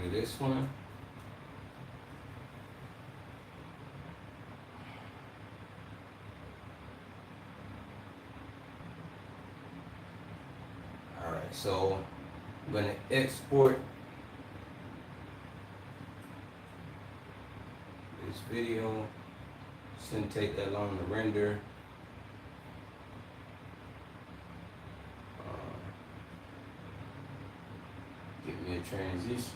do this one. Alright, so I'm going to export this video. Shouldn't take that long to render. Give me a transition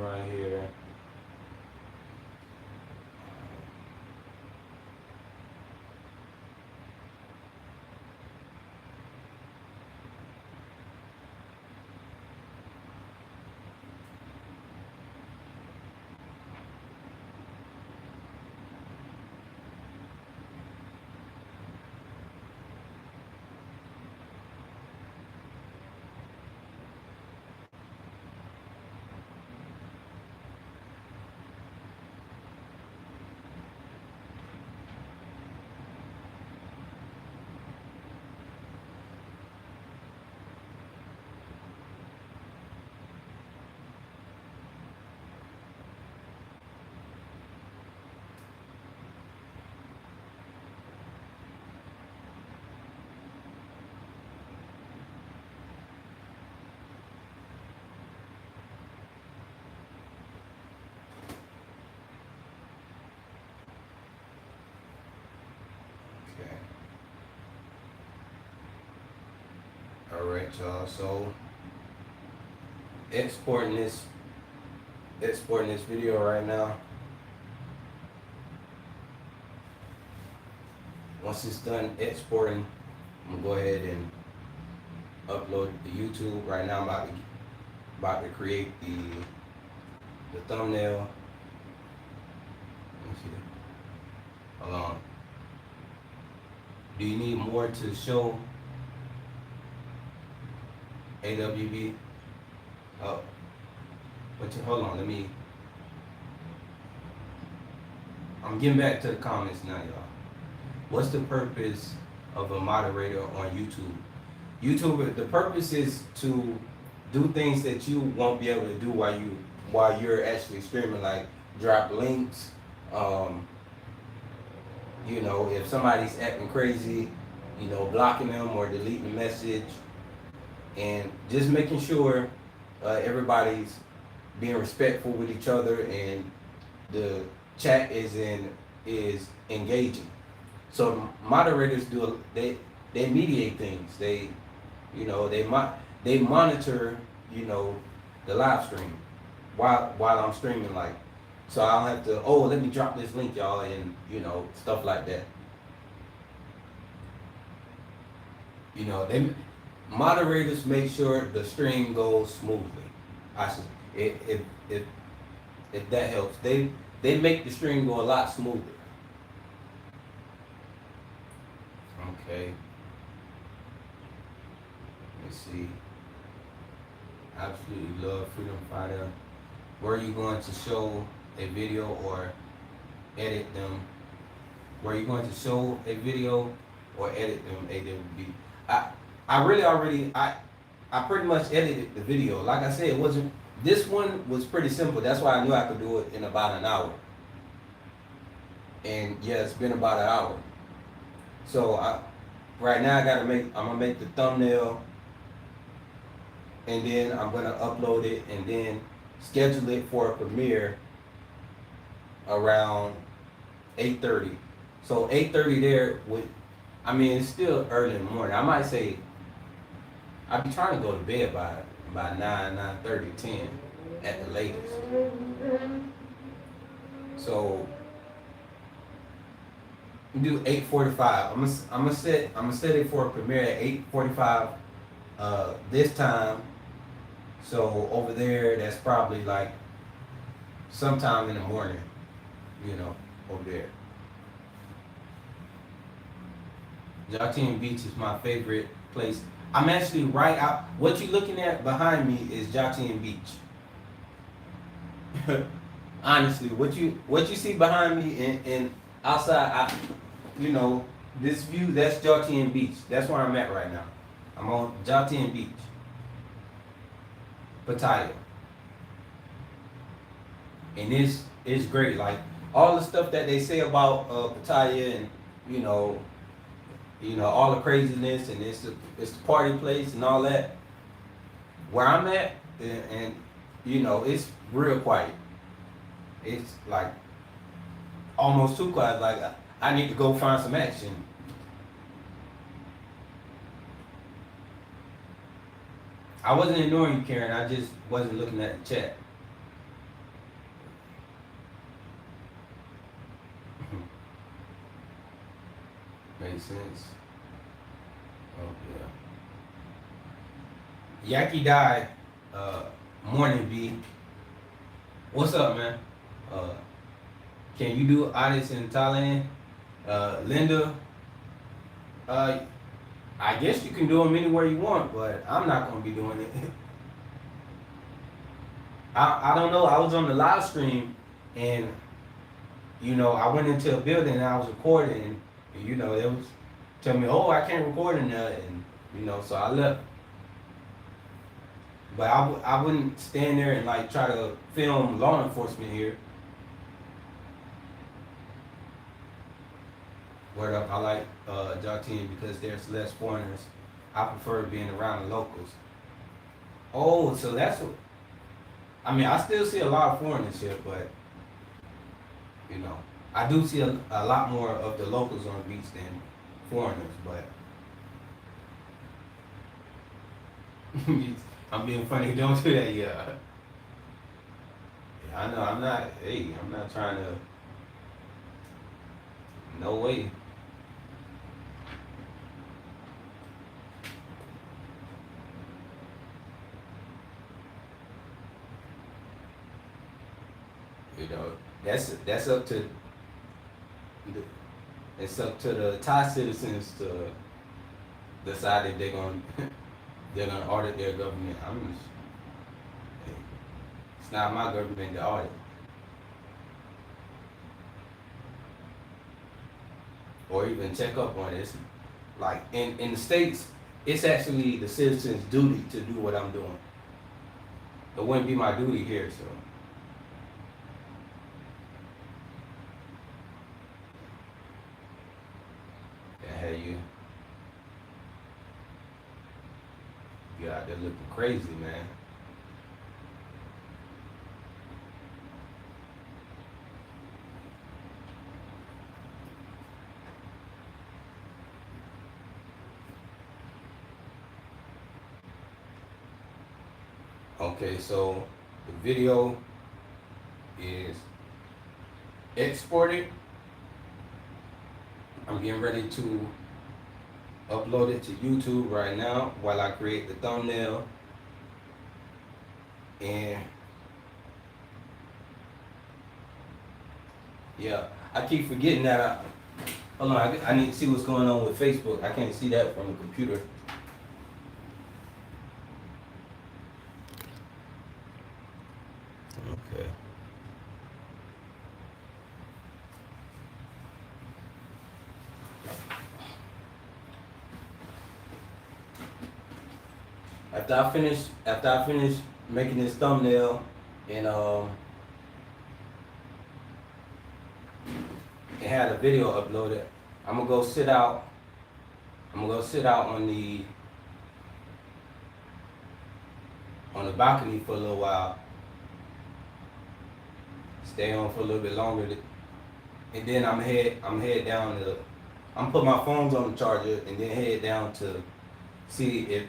right here. Alright, y'all, so exporting this video right now. Once it's done exporting, I'm gonna go ahead and upload it to YouTube. Right now I'm about to create the thumbnail. Let me see. Hold on. Do you need more to show AWB? Oh, but hold on, I'm getting back to the comments now, y'all. What's the purpose of a moderator on YouTube? YouTube, the purpose is to do things that you won't be able to do while you're actually streaming, like drop links. You know, if somebody's acting crazy, you know, blocking them or deleting the message, and just making sure everybody's being respectful with each other and the chat is engaging. So moderators they mediate things. They monitor, you know, the live stream while I'm streaming, like, so I don't have to, oh, let me drop this link, y'all, and, you know, stuff like that. You know, moderators make sure the stream goes smoothly. If that helps, they make the stream go a lot smoother. Okay. Let's see. Absolutely love freedom fighter. Were you going to show a video or edit them? Were you going to show a video or edit them AWB? I pretty much edited the video. Like I said, this one was pretty simple. That's why I knew I could do it in about an hour. And yeah, it's been about an hour. So right now I'm gonna make the thumbnail, and then I'm gonna upload it and then schedule it for a premiere around 8:30. So 8:30 there it's still early in the morning. I might say I'd be trying to go to bed by 9:30, 10 at the latest. So do 8:45. I'm gonna set it for a premiere at 8:45 this time. So over there, that's probably like sometime in the morning, you know, over there. Jatian Beach is my favorite place. I'm actually right out. What you're looking at behind me is Jatian Beach. Honestly, what you see behind me and outside, you know, this view, that's Jatian Beach. That's where I'm at right now. I'm on Jatian Beach. Pattaya, and it's great. Like all the stuff that they say about Pattaya, and you know, all the craziness, and it's the party place and all that. Where I'm at, and it's real quiet. It's like almost too quiet. Like I need to go find some action. I wasn't ignoring you, Karen. I just wasn't looking at the chat. Makes sense. Oh yeah. Yaki died. Morning B. What's up, man? Uh, can you do audits in Thailand? Linda. Uh, I guess you can do them anywhere you want, but I'm not gonna be doing it. I don't know. I was on the live stream, and I went into a building and I was recording, and they was telling me, "Oh, I can't record in there," and so I left. But I wouldn't stand there and like try to film law enforcement here. Word up, I like Jartine because there's less foreigners. I prefer being around the locals. Oh, so that's what. I mean, I still see a lot of foreigners here, but I do see a lot more of the locals on the beach than foreigners. But I'm being funny. Don't do that, yeah. I know. I'm not. Hey, I'm not trying to. No way. That's up to it's up to the Thai citizens to decide if they're gonna audit their government. It's not my government to audit or even check up on it. It's like in the States, it's actually the citizens' duty to do what I'm doing. It wouldn't be my duty here, so. You out there looking crazy, man. Okay, so the video is exported. I'm getting ready to upload it to YouTube right now while I create the thumbnail. And yeah, I keep forgetting that hold on, I need to see what's going on with Facebook. I can't see that from the computer. Okay. After I finish making this thumbnail and had a video uploaded, I'm gonna go sit out on the balcony for a little while. Stay on for a little bit longer, and then I'm head down to. I'm put my phones on the charger and then head down to see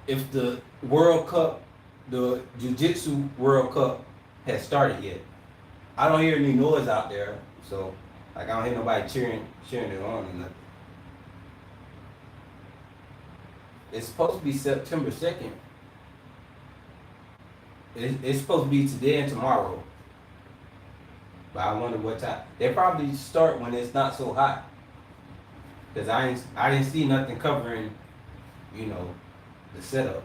if the World Cup, the Jiu-Jitsu World Cup has started yet. I don't hear any noise out there, so like I don't hear nobody cheering it on or nothing. It's supposed to be September 2nd. It's supposed to be today and tomorrow. But I wonder what time. They probably start when it's not so hot. Cause I didn't see nothing covering, the setup.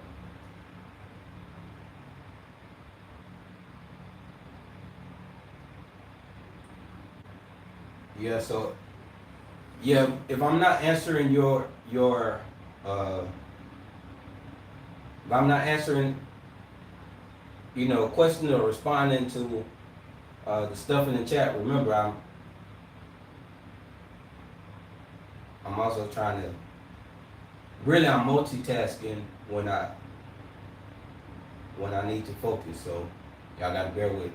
Yeah, so yeah, if I'm not answering your if I'm not answering, questions or responding to the stuff in the chat, remember I'm also trying to really I'm multitasking when I need to focus. So y'all gotta bear with me.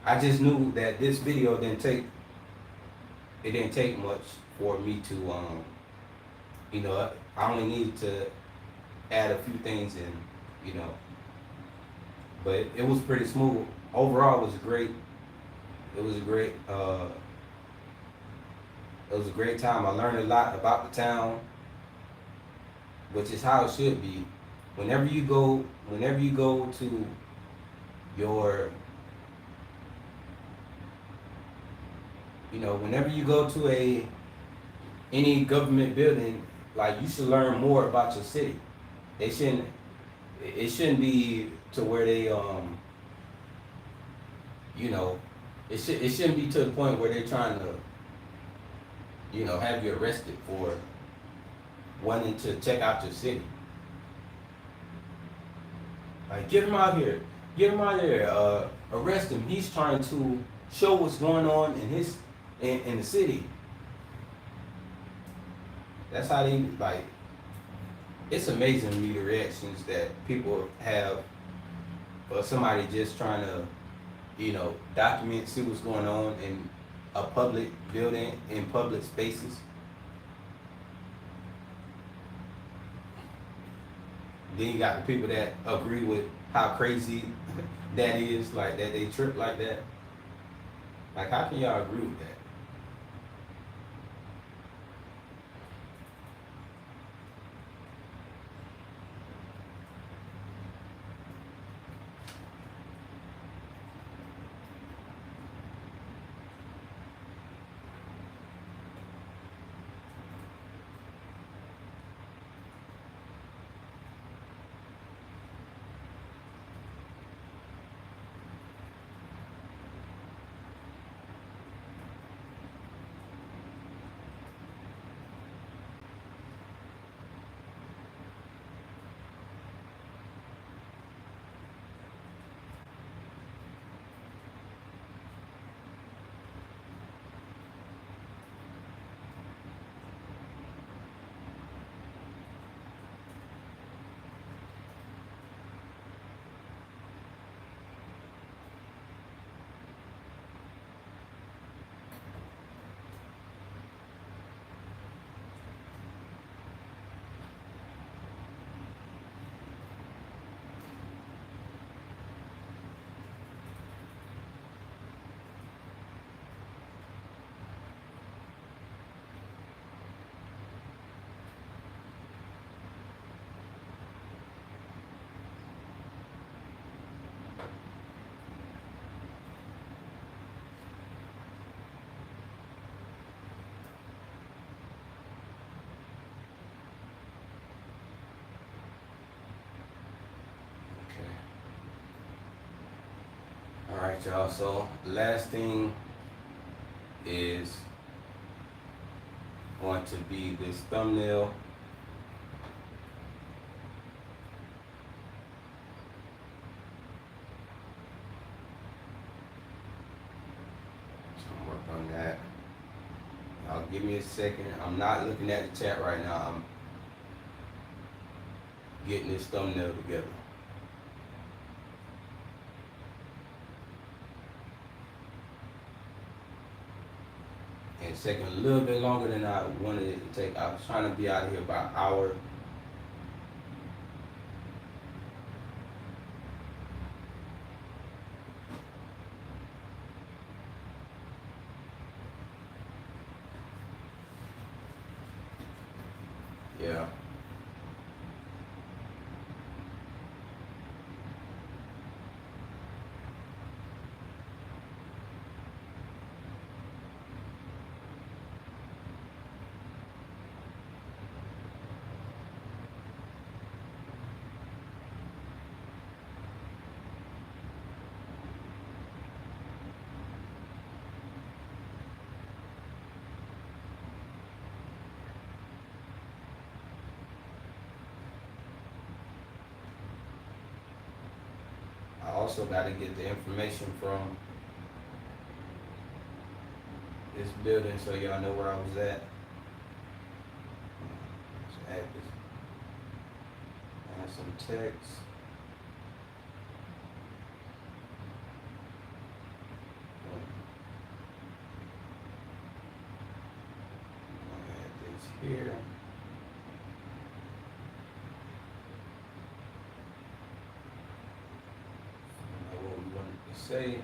I just knew that this video didn't take much for me to I only needed to add a few things in, but it was pretty smooth. Overall, it was great. It was a great time. I learned a lot about the town, which is how it should be. Whenever you go to your, whenever you go to any government building, like, you should learn more about your city. It shouldn't be to where they it shouldn't be to the point where they're trying to have you arrested for wanting to check out your city. Like, get him out here, arrest him. He's trying to show what's going on in the city. That's how they, like, it's amazing to me the reactions that people have for somebody just trying to, document, see what's going on in a public building, in public spaces. Then you got the people that agree with how crazy that is, like, that they trip like that. Like, how can y'all agree with that? Alright, y'all, so the last thing is going to be this thumbnail. So I'm working on that. Y'all give me a second. I'm not looking at the chat right now. I'm getting this thumbnail together. It's taking a little bit longer than I wanted it to take. I was trying to be out of here by an hour. Yeah. also got to get the information from this building so y'all know where I was at. Let's add this. Add some text. Add this here. Know what we wanted to say.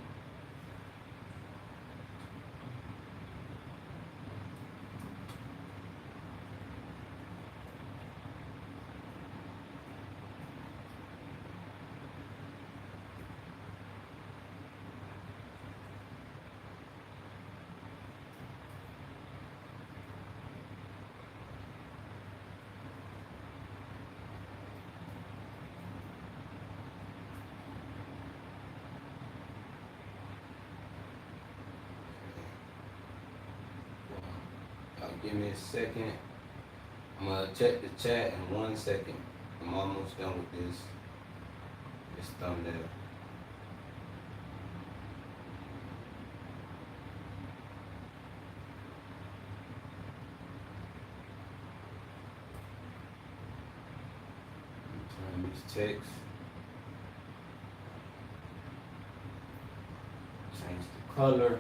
Give me a second. I'm gonna check the chat in 1 second. I'm almost done with this thumbnail. Turn this text. Change the color.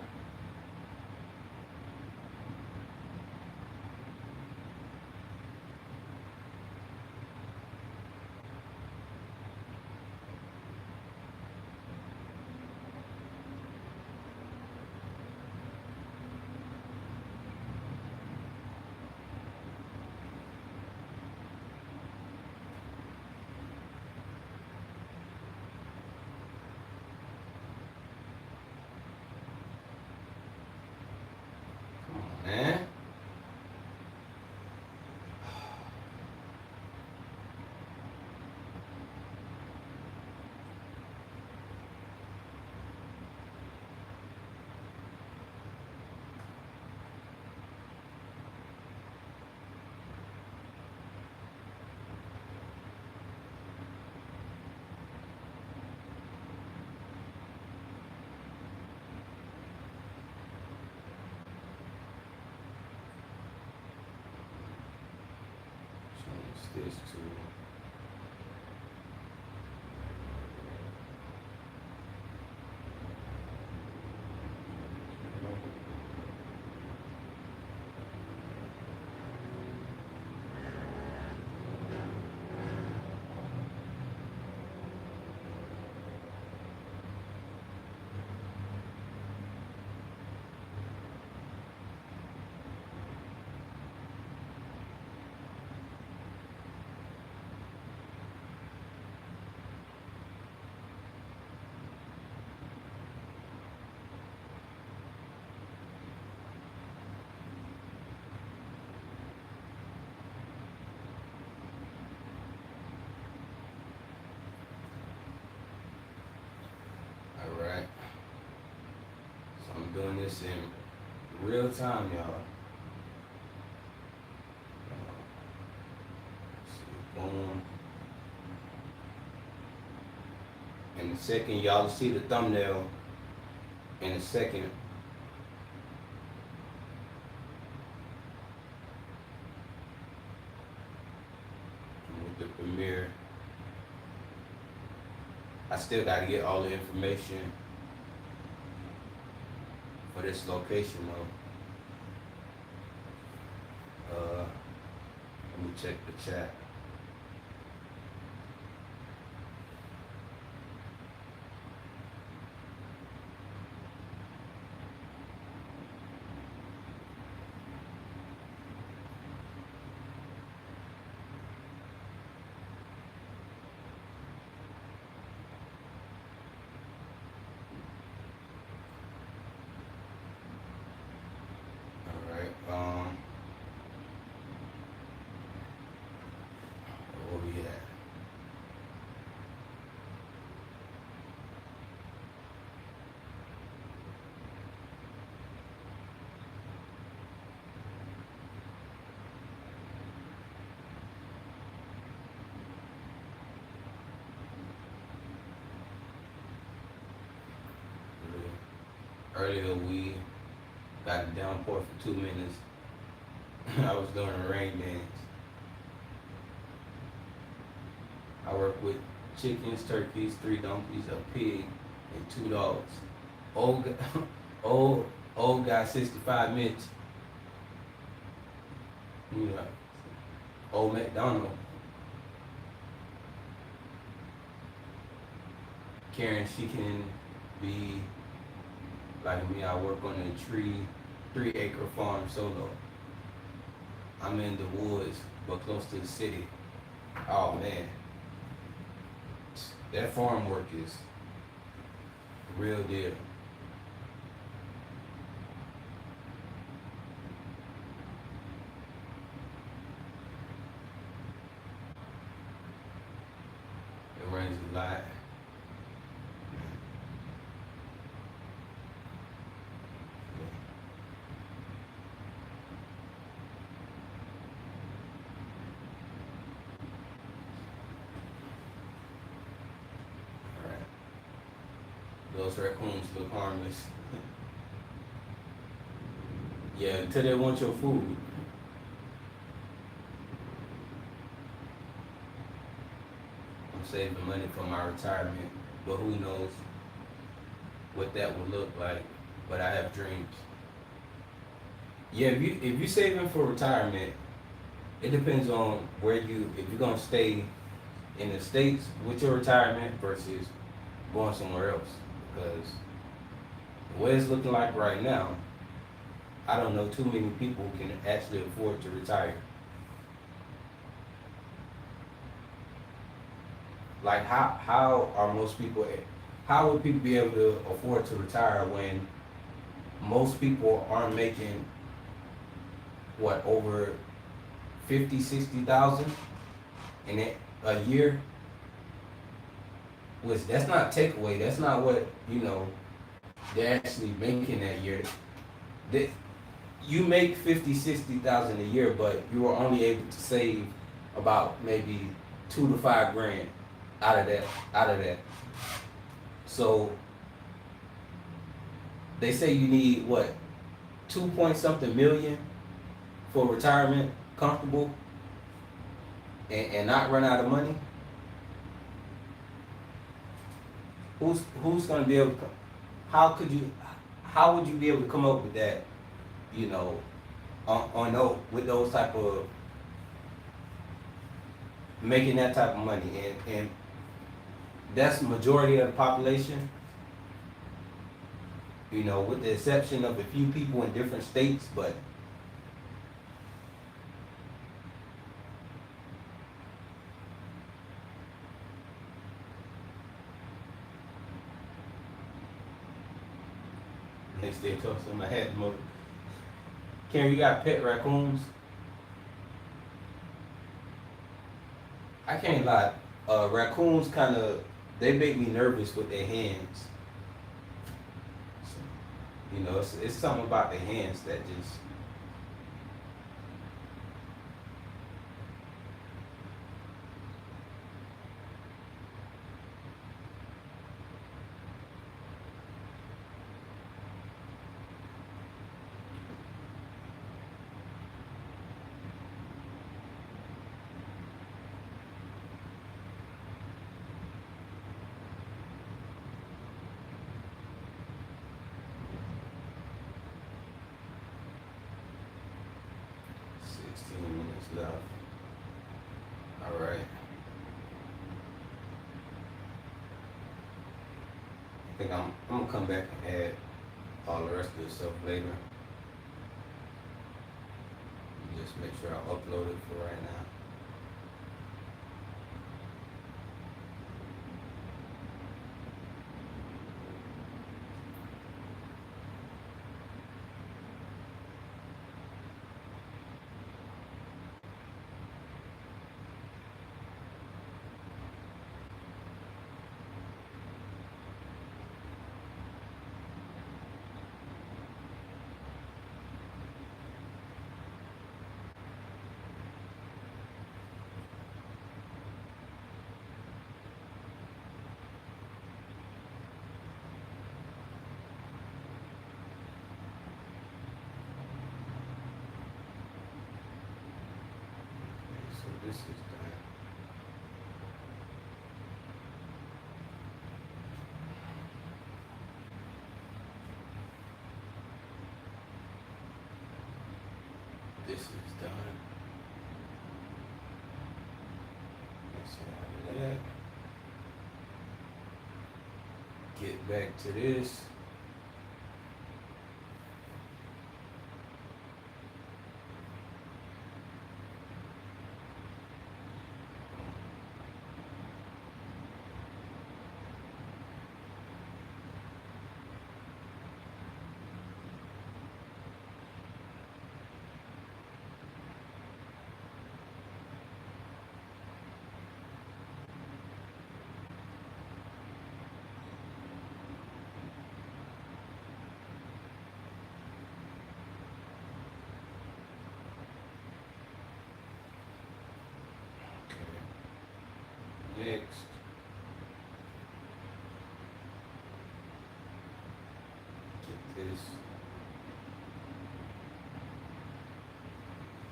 Man. Change this to Alright. So I'm doing this in real time, y'all. Boom. In a second, y'all see the thumbnail in a second. With the premiere. I still got to get all the information for this location though. Let me check the chat. Earlier we got a downpour for 2 minutes. I was doing a rain dance. I work with chickens, turkeys, 3 donkeys, a pig, and 2 dogs. Old, old guy, 65 minutes. You know, old McDonald. Karen, she can be like me. I work on a 3-acre farm solo. I'm in the woods, but close to the city. Oh man, that farm work is the real deal. It rains a lot. Those raccoons look harmless. Yeah, until they want your food. I'm saving money for my retirement, but who knows what that would look like. But I have dreams. Yeah, if you saving for retirement, it depends on where if you're gonna stay in the States with your retirement versus going somewhere else. Because the way it's looking like right now, I don't know too many people who can actually afford to retire. Like how are most people, how would people be able to afford to retire when most people aren't making what, over 50, 60,000 in a year? Was that's not takeaway. That's not what they're actually making that year. That you make 50, 60,000 a year, but you are only able to save about maybe 2 to 5 grand out of that. So they say you need what, 2 point something million for retirement, comfortable, and not run out of money. Who's gonna be able to, how would you be able to come up with that, with those type of, making that type of money, and that's the majority of the population, with the exception of a few people in different states, but they still talk to my head mode. Karen, you got pet raccoons? I can't lie. Raccoons they make me nervous with their hands. It's something about their hands that just. Left. All right. I think I'm gonna come back and add all the rest of the stuff later. Just make sure I upload it for right now. This is done. This is done. Let's get out of that. Get back to this. Next, get this,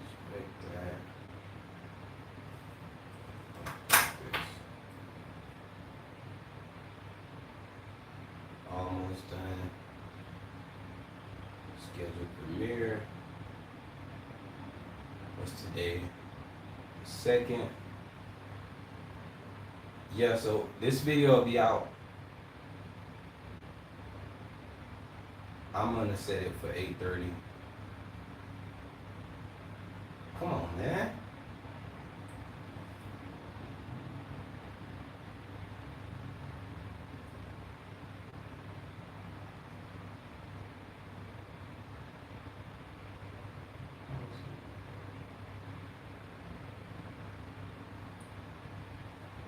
select that, this, almost done, schedule premiere, what's today, 2nd. Yeah, so this video will be out. I'm gonna set it for 8:30. Come on, man.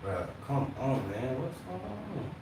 Bruh, come on, man. What's going on?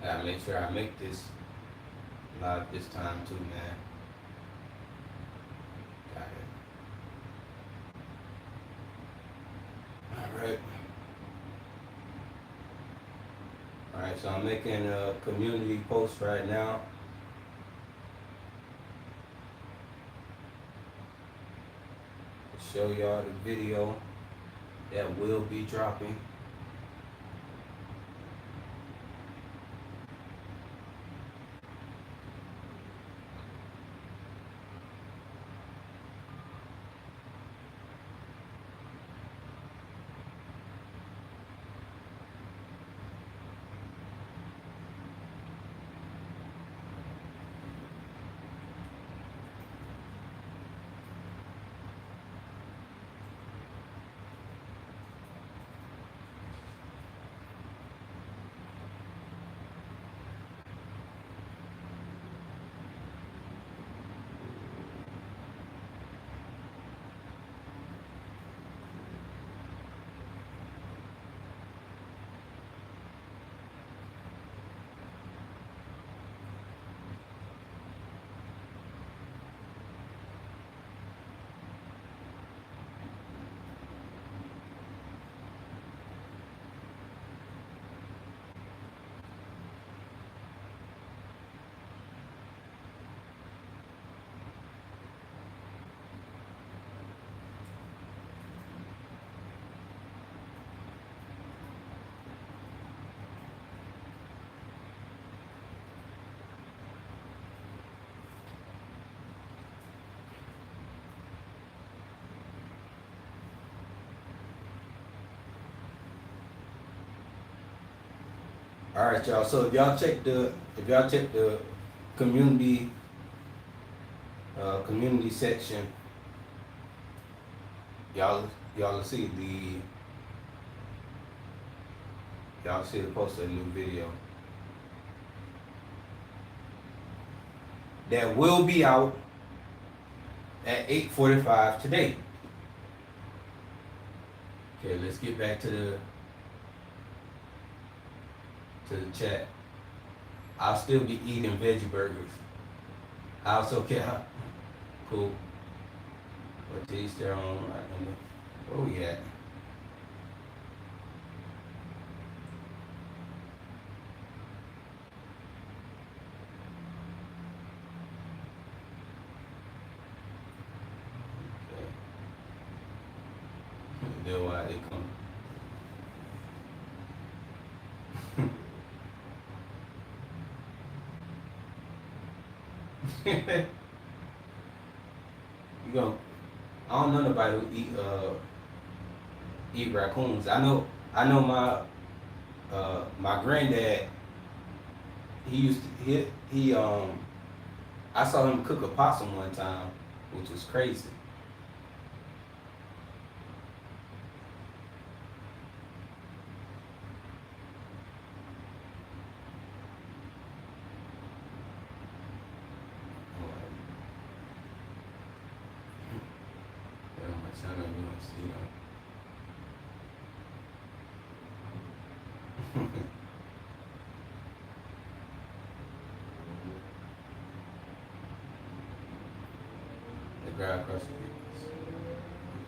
I gotta make sure I make this live this time too, man. Got it. Alright. Alright, so I'm making a community post right now. To show y'all the video that will be dropping. All right, y'all. So if y'all check the community community section, y'all will see Y'all see the post a new video that will be out at 8:45 today. Okay, let's get back to the chat. I'll still be eating veggie burgers. I also care. Cool. What taste their own right? Where we at? Okay. Then why they come? You know, I don't know nobody who eat raccoons. I know my granddad. He used to I saw him cook a possum one time, which was crazy. The guy across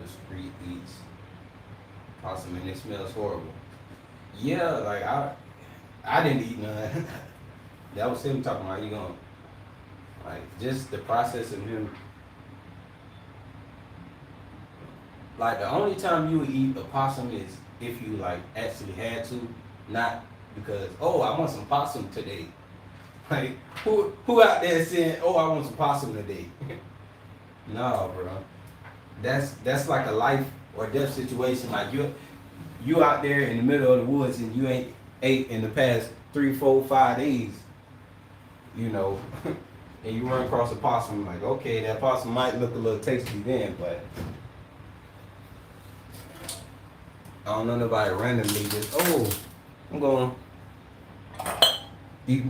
the street eats possum and it smells horrible. Yeah, like I didn't eat none. That was him talking about you gonna like just the process of him. Like the only time you would eat a possum is if you like actually had to, not because I want some possum today. Like who out there saying I want some possum today? No, bro. That's like a life or death situation. Like you out there in the middle of the woods and you ain't ate in the past 3, 4, 5 days. You know, and you run across a possum. Like okay, that possum might look a little tasty then, but I don't know nobody randomly just I'm going eat.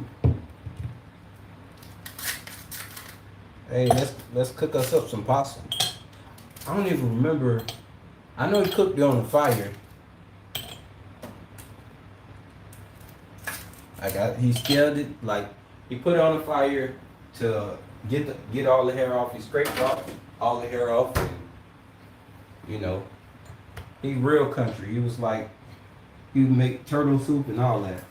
Hey, let's cook us up some possum. I don't even remember. I know he cooked it on the fire. He scaled it, like he put it on the fire to get all the hair off. He scraped off all the hair off, and you know, he real country. He was like, he would make turtle soup and all that.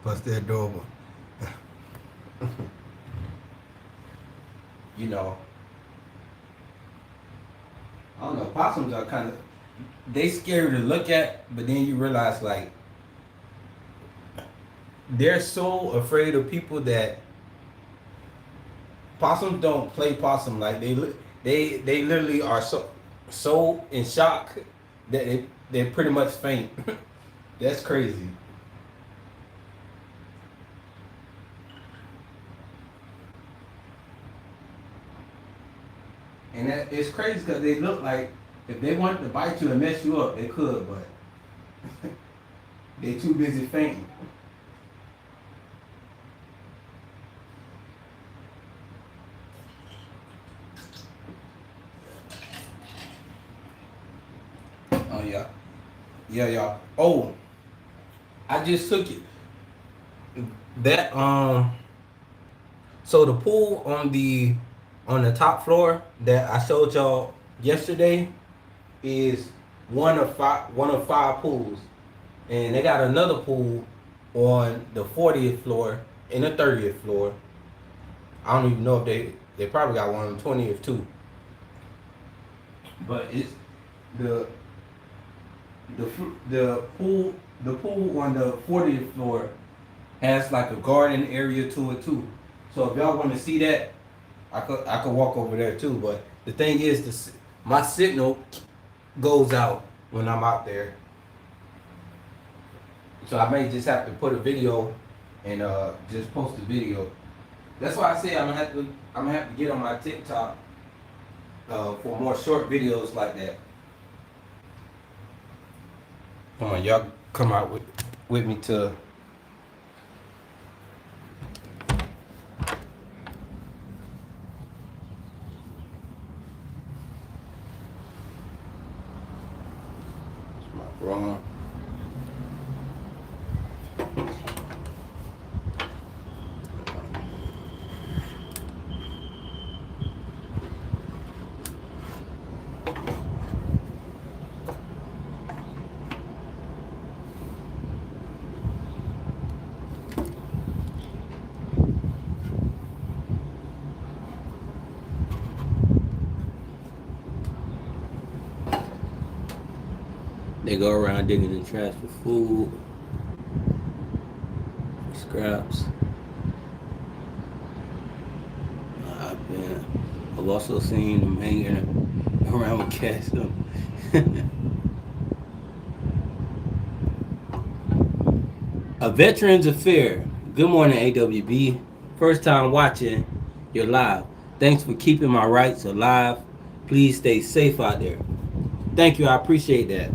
Plus they're adorable. You know, I don't know, possums are kind of, they scary to look at, but then you realize like, they're so afraid of people that possums don't play possum. Like they literally are so in shock that they pretty much faint. That's crazy. And it's crazy because they look like if they wanted to bite you and mess you up, they could, but they too busy fainting. Oh yeah. Yeah, y'all. Oh, I just took it. That so the pool on the top floor that I showed y'all yesterday is one of five pools, and they got another pool on the 40th floor and the 30th floor. I don't even know if they probably got one on the 20th too. But it's the pool on the 40th floor has like a garden area to it too. So if y'all want to see that, I could walk over there too. But the thing is, my signal goes out when I'm out there, so I may just have to put a video and just post a video. That's why I say I'm gonna have to get on my TikTok for more short videos like that. Come on, y'all come out with me to. Wrong. They go around digging in trash for food, scraps. I've also seen them hanging around with cats. A Veterans Affair. Good morning, AWB. First time watching your live. Thanks for keeping my rights alive. Please stay safe out there. Thank you. I appreciate that.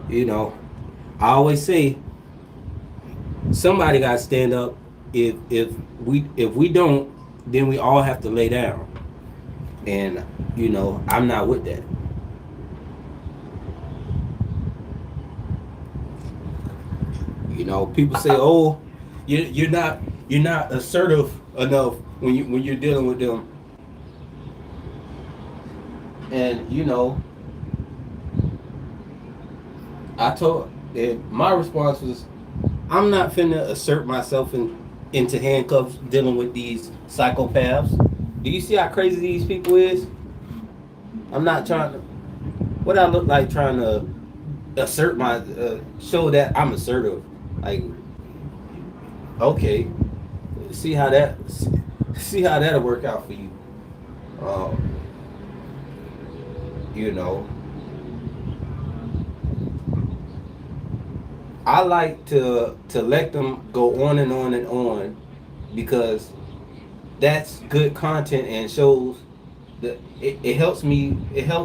You know, I always say somebody got to stand up. If we don't, then we all have to lay down. And you know, I'm not with that. You know, people say, "Oh, you're not assertive enough when you're dealing with them." And you know, my response was, I'm not finna assert myself into handcuffs dealing with these psychopaths. Do you see how crazy these people is? I'm not trying to. What I look like trying to assert show that I'm assertive. Like, okay, see how that'll work out for you. You know, I like to let them go on and on and on because that's good content and shows that it helps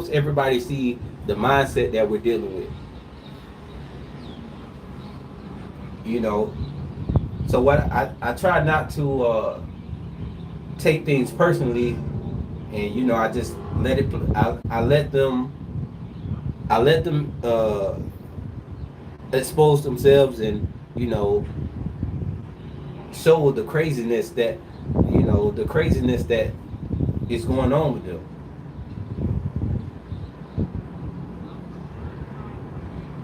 everybody see the mindset that we're dealing with. You know, so what I try not to take things personally, and you know, I just let it. I let them expose themselves and you know show the craziness that is going on with them.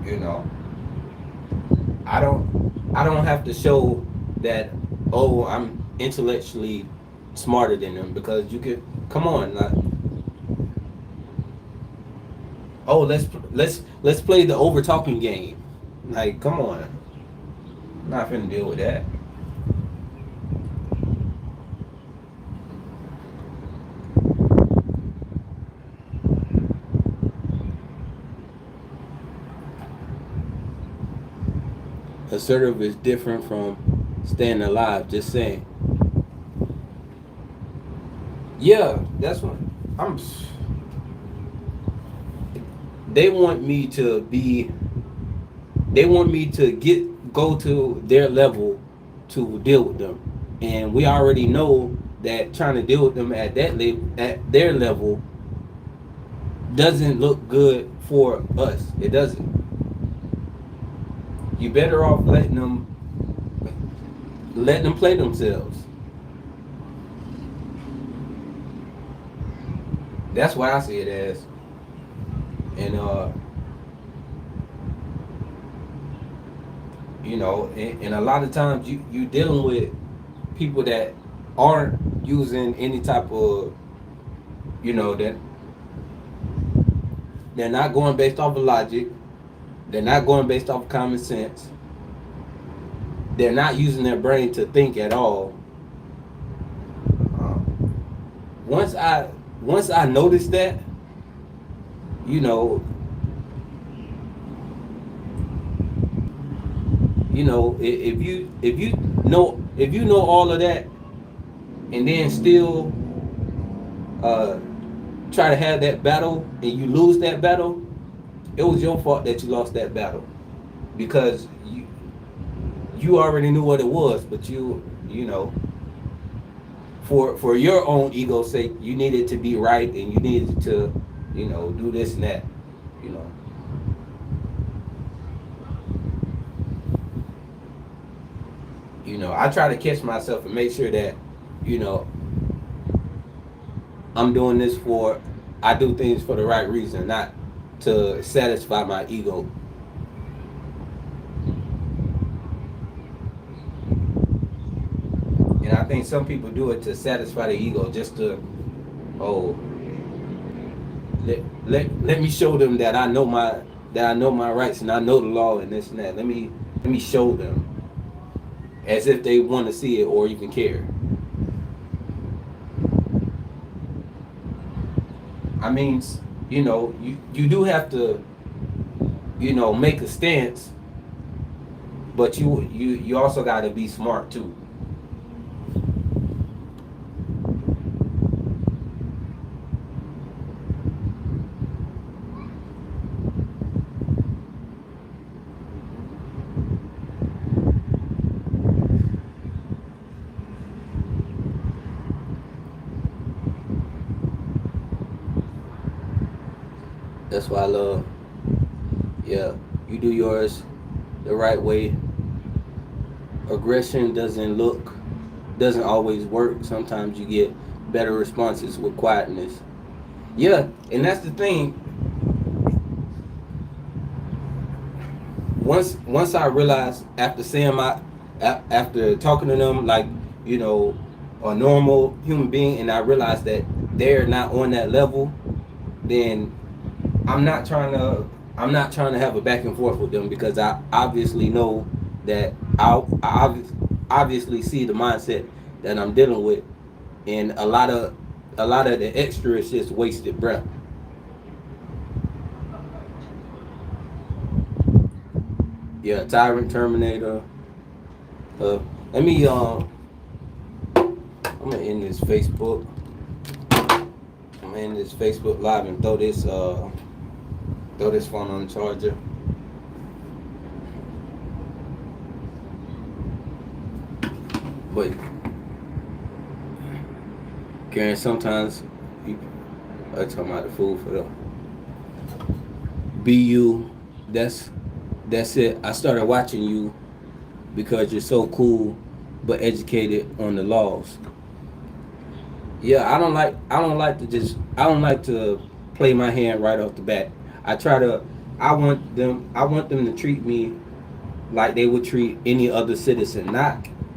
You know, I don't have to show that, oh, I'm intellectually smarter than them, because you could come on, like, oh, let's play the over talking game. Like, come on, I'm not finna deal with that. Assertive is different from staying alive. Just saying. Yeah, that's what I'm. They want me to be. They want me to go to their level to deal with them, and we already know that trying to deal with them at their level doesn't look good for us. It doesn't. You better off letting them play themselves. That's what I see it as. And you know, and a lot of times you dealing with people that aren't using any type of, you know, that they're not going based off of logic. They're not going based off of common sense. they're not using their brain to think at all. Um, once I noticed that, you know, if you know all of that, and then still uh, try to have that battle and you lose that battle, it was your fault that you lost that battle, because you already knew what it was, but you know, for your own ego's sake, you needed to be right, and you needed to, do this and that, you know. I try to catch myself and make sure that, you know, I'm doing this for, I do things for the right reason, not to satisfy my ego. And I think some people do it to satisfy the ego, just to, oh, let me show them that I know my rights, and I know the law and this and that. Let me show them, as if they want to see it or even care. I mean, you do have to, make a stance, but you also got to be smart too. That's why I love, yeah, you do yours the right way. Aggression doesn't always work. Sometimes you get better responses with quietness. Yeah, and that's the thing. Once I realized, after saying after talking to them like, you know a normal human being, and I realized that they're not on that level, then I'm not trying to I'm not trying to have a back and forth with them, because I obviously know that obviously see the mindset that I'm dealing with, and a lot of the extra is just wasted breath. Yeah, Tyrant Terminator. Uh, let me I'm gonna end this Facebook. I'm gonna end this Facebook live and throw this phone on the charger. But Karen, sometimes people are talking about the food for the BU. That's it. I started watching you because you're so cool but educated on the laws. Yeah, I don't like to play my hand right off the bat. I try to I want them to treat me like they would treat any other citizen,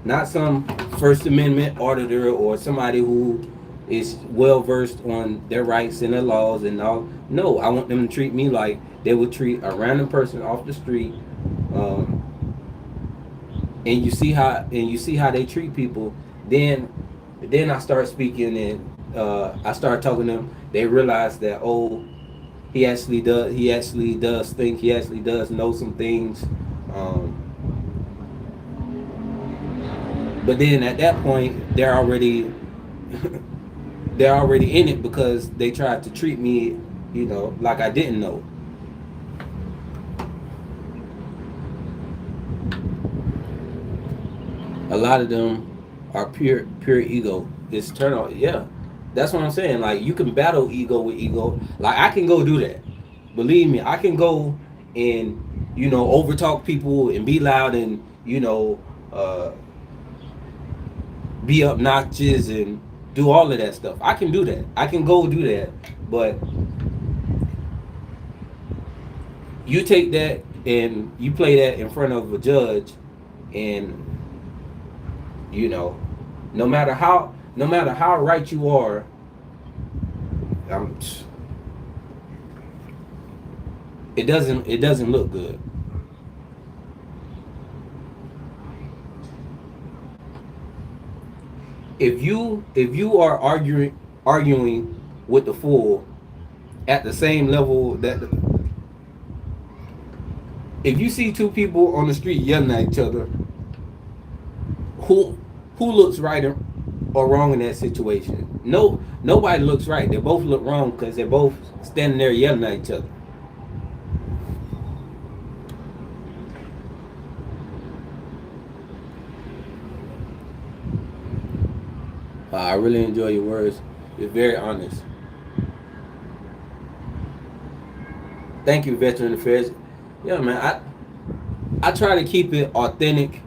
not some First Amendment auditor or somebody who is well versed on their rights and their laws and all. No, I want them to treat me like they would treat a random person off the street. Um, and you see how they treat people. Then I start speaking, and I start talking to them. They realize that, oh, he actually does think, he actually does know some things. Um, but then at that point, they're already in it, because they tried to treat me, like I didn't know. A lot of them are pure ego. It's turn on. Yeah, that's what I'm saying. Like, you can battle ego with ego. Like, I can go do that. Believe me, I can go and overtalk people and be loud, and uh, be obnoxious and do all of that stuff. I can do that. I can go do that. But you take that and you play that in front of a judge, and you know, no matter how right you are, um, it doesn't look good. if you are arguing with the fool at the same level that if you see two people on the street yelling at each other, who who looks right or wrong in that situation? No, nobody looks right. They both look wrong because they're both standing there yelling at each other. I really enjoy your words. You're very honest. Thank you, Veteran Affairs. Yeah, man. I try to keep it authentic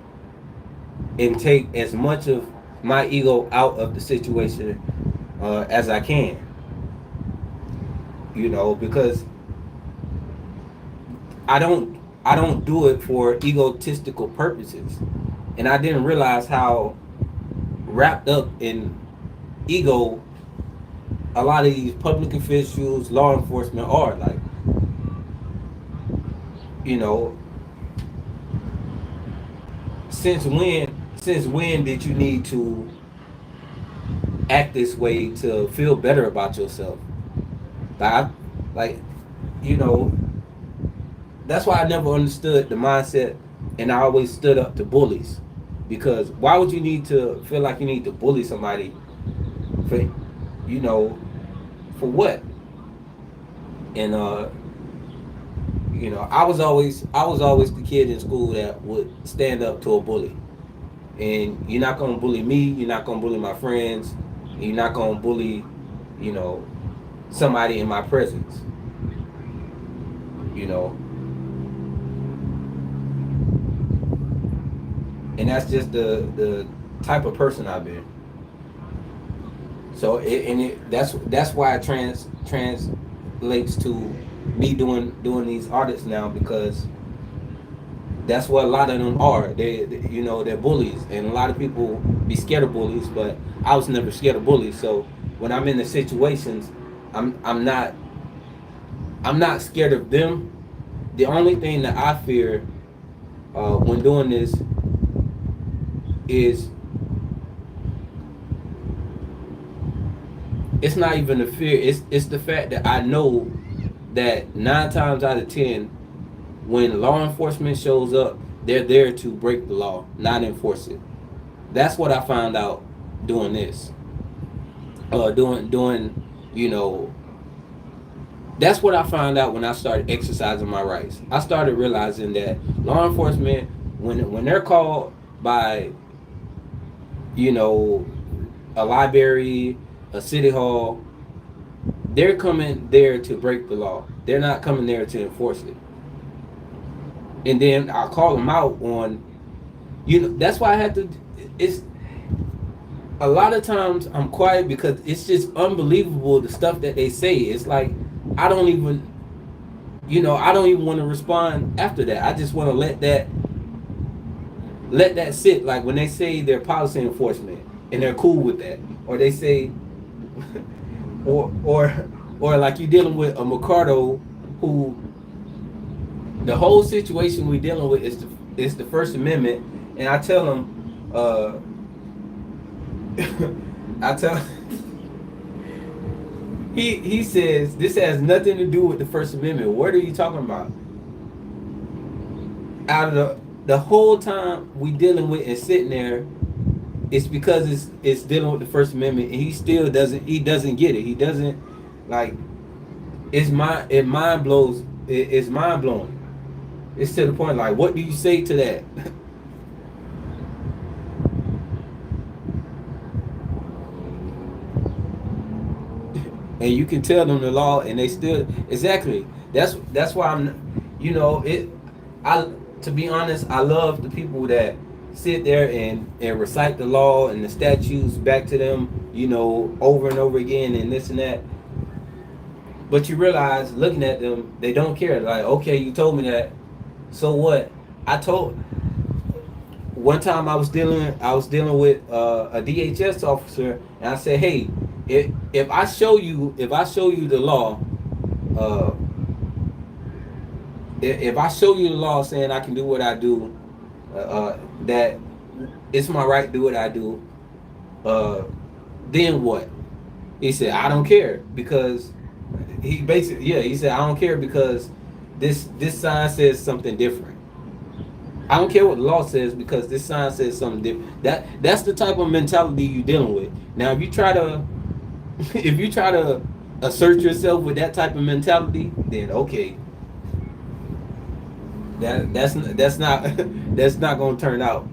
and take as much of my ego out of the situation as I can. Because I don't do it for egotistical purposes, and I didn't realize how wrapped up in ego a lot of these public officials, law enforcement are. Like, you know, since when did you need to act this way to feel better about yourself? Like, like, you know, that's why I never understood the mindset, and I always stood up to bullies. Because why would you need to feel like you need to bully somebody for, you know, for what? And I was always the kid in school that would stand up to a bully. And you're not gonna bully me. You're not gonna bully my friends. You're not gonna bully, you know, somebody in my presence. You know, and that's just the type of person I've been. So that's why it translates to me doing these audits now, because that's what a lot of them are. They're bullies, and a lot of people be scared of bullies, but I was never scared of bullies. So when I'm in the situations, I'm not scared of them. The only thing that I fear when doing this is, it's not even the fear. It's the fact that I know that 9 times out of 10, when law enforcement shows up, they're there to break the law, not enforce it. That's what I found out doing this. Doing, you know, that's what I found out when I started exercising my rights. I started realizing that law enforcement, when they're called by, you know, a library, a city hall, they're coming there to break the law. They're not coming there to enforce it. And then I call them out on, that's why I have to. It's a lot of times I'm quiet because it's just unbelievable the stuff that they say. It's like I don't even want to respond after that. I just want to let that sit. Like when they say they're policy enforcement and they're cool with that, or they say, or like you're dealing with a Mercado who the whole situation we're dealing with is the First Amendment, and I tell them, I tell he says this has nothing to do with the First Amendment. What are you talking about? Out of the whole time we dealing with and sitting there, it's because it's dealing with the First Amendment, and he still doesn't get it. He doesn't, like, it mind blows. It's mind blowing. It's to the point, like, what do you say to that? And you can tell them the law, and they still exactly. That's why I to be honest, I love the people that sit there and recite the law and the statutes back to them, over and over again, and this and that. But you realize, looking at them, they don't care. Like, okay, you told me that. So what? One time I was dealing with a DHS officer, and I said, hey, if I show you the law, if I show you the law saying I can do what I do, that it's my right to do what I do, Uh, then what? He said, I don't care, because he basically, yeah, he said, I don't care because this sign says something different. I don't care what the law says because this sign says something different. That's the type of mentality you're dealing with. Now, if you try to if you try to assert yourself with that type of mentality, then okay, that's not that's not gonna turn out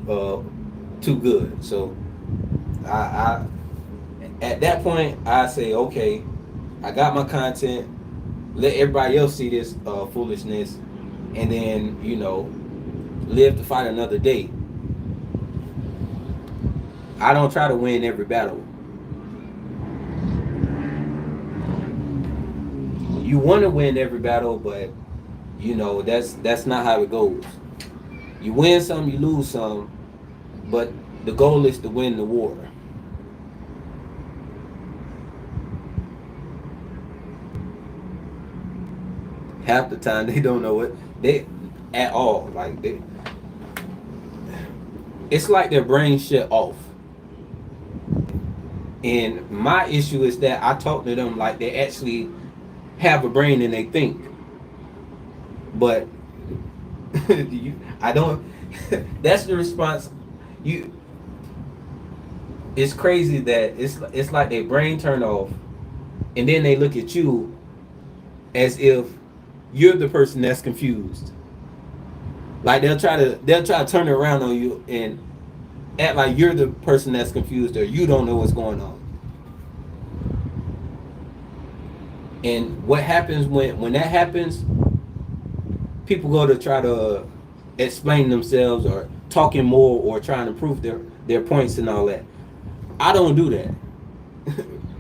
too good. So I at that point I say, okay, I got my content. Let everybody else see this foolishness, and then live to fight another day. I don't try to win every battle. You want to win every battle, but that's not how it goes. You win some, you lose some, but the goal is to win the war. Half the time they don't know it they at all. It's like their brain shut off. And my issue is that I talk to them like they actually have a brain and they think. But I don't. That's the response. You. It's crazy that it's like their brain turned off, and then they look at you as if you're the person that's confused. Like they'll try to turn it around on you and act like you're the person that's confused or you don't know what's going on. And what happens when that happens, people go to try to explain themselves or talking more or trying to prove their points and all that. I don't do that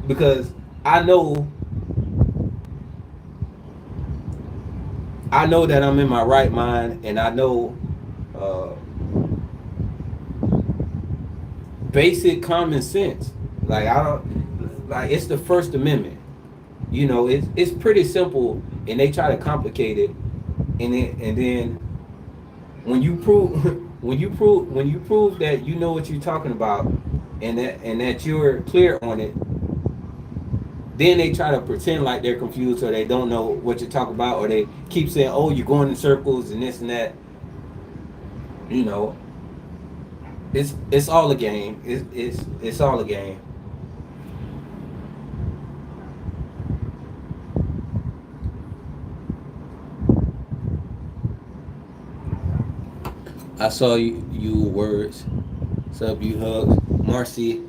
because I know that I'm in my right mind, and I know basic common sense. Like I don't like it's the First Amendment. It's pretty simple, and they try to complicate it, and then when you prove when you prove that you know what you're talking about, and that you're clear on it, then they try to pretend like they're confused or they don't know what you're talking about, or they keep saying, "Oh, you're going in circles and this and that." It's all a game. It's all a game. I saw you words. What's up, you hugs, Marcy?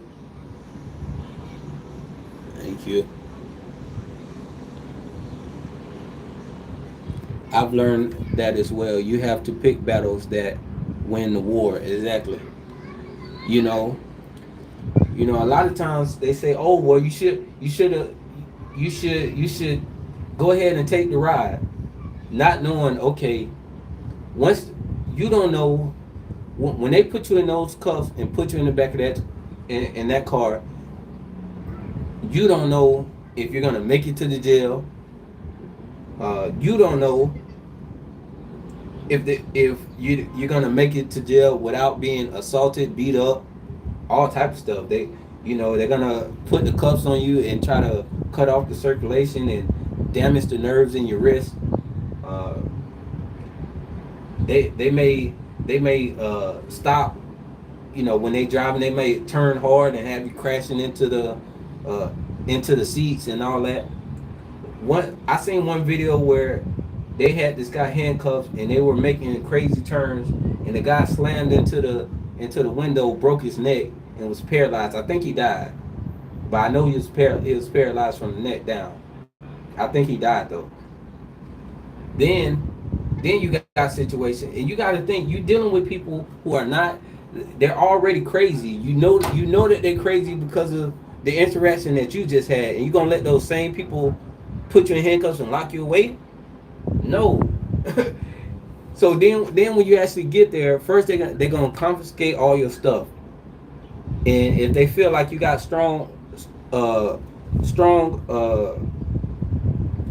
Thank you. I've learned that as well. You have to pick battles that win the war. Exactly. You know, a lot of times they say, "Oh, well, you should go ahead and take the ride," not knowing, okay, once you don't know when they put you in those cuffs and put you in the back of that in that car, you don't know if you're gonna make it to the jail. You don't know if you're gonna make it to jail without being assaulted, beat up, all type of stuff. They're gonna put the cuffs on you and try to cut off the circulation and damage the nerves in your wrist. They may stop. When they driving, they may turn hard and have you crashing into the seats and all that. I seen one video where they had this guy handcuffed and they were making crazy turns, and the guy slammed into the window, broke his neck, and was paralyzed. I think he died, but I know he was paralyzed from the neck down. I think he died though. Then you got a situation, and you got to think you're dealing with people who are not. They're already crazy. You know that they're crazy because of the interaction that you just had, and you're gonna let those same people put you in handcuffs and lock you away? No. So then when you actually get there, first they're gonna confiscate all your stuff, and if they feel like you got strong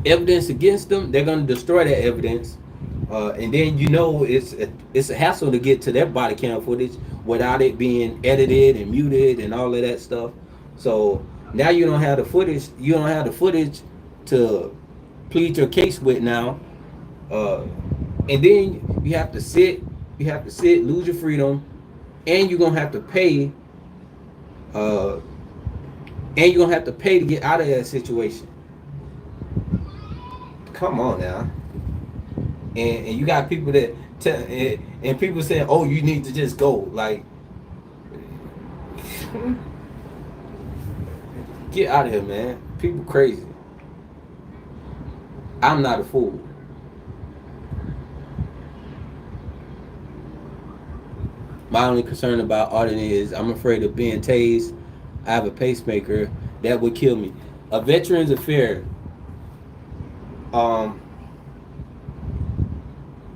evidence against them, they're gonna destroy that evidence, and then it's a hassle to get to their body cam footage, without it being edited and muted and all of that stuff. So now you don't have the footage. You don't have the footage to plead your case with now, uh, and then you have to sit. You have to sit, lose your freedom, and you're gonna have to pay. Uh, and you're gonna have to pay to get out of that situation. Come on now. And you got people that tell and people saying, "Oh, you need to just go." Like, get out of here, man. People crazy. I'm not a fool. My only concern about auditing is I'm afraid of being tased. I have a pacemaker that would kill me. A veteran's affair. Um,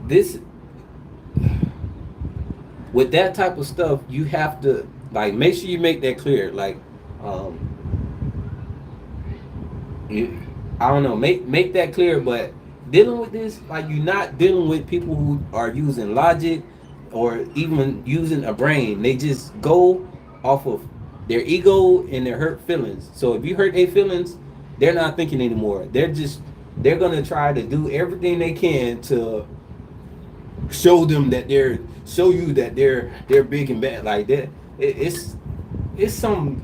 this with that type of stuff, you have to like make sure you make that clear. Like, um, you, I don't know, make that clear. But dealing with this, like you're not dealing with people who are using logic or even using a brain. They just go off of their ego and their hurt feelings. So if you hurt their feelings, they're not thinking anymore. They're gonna try to do everything they can to show you that they're big and bad like that. It's some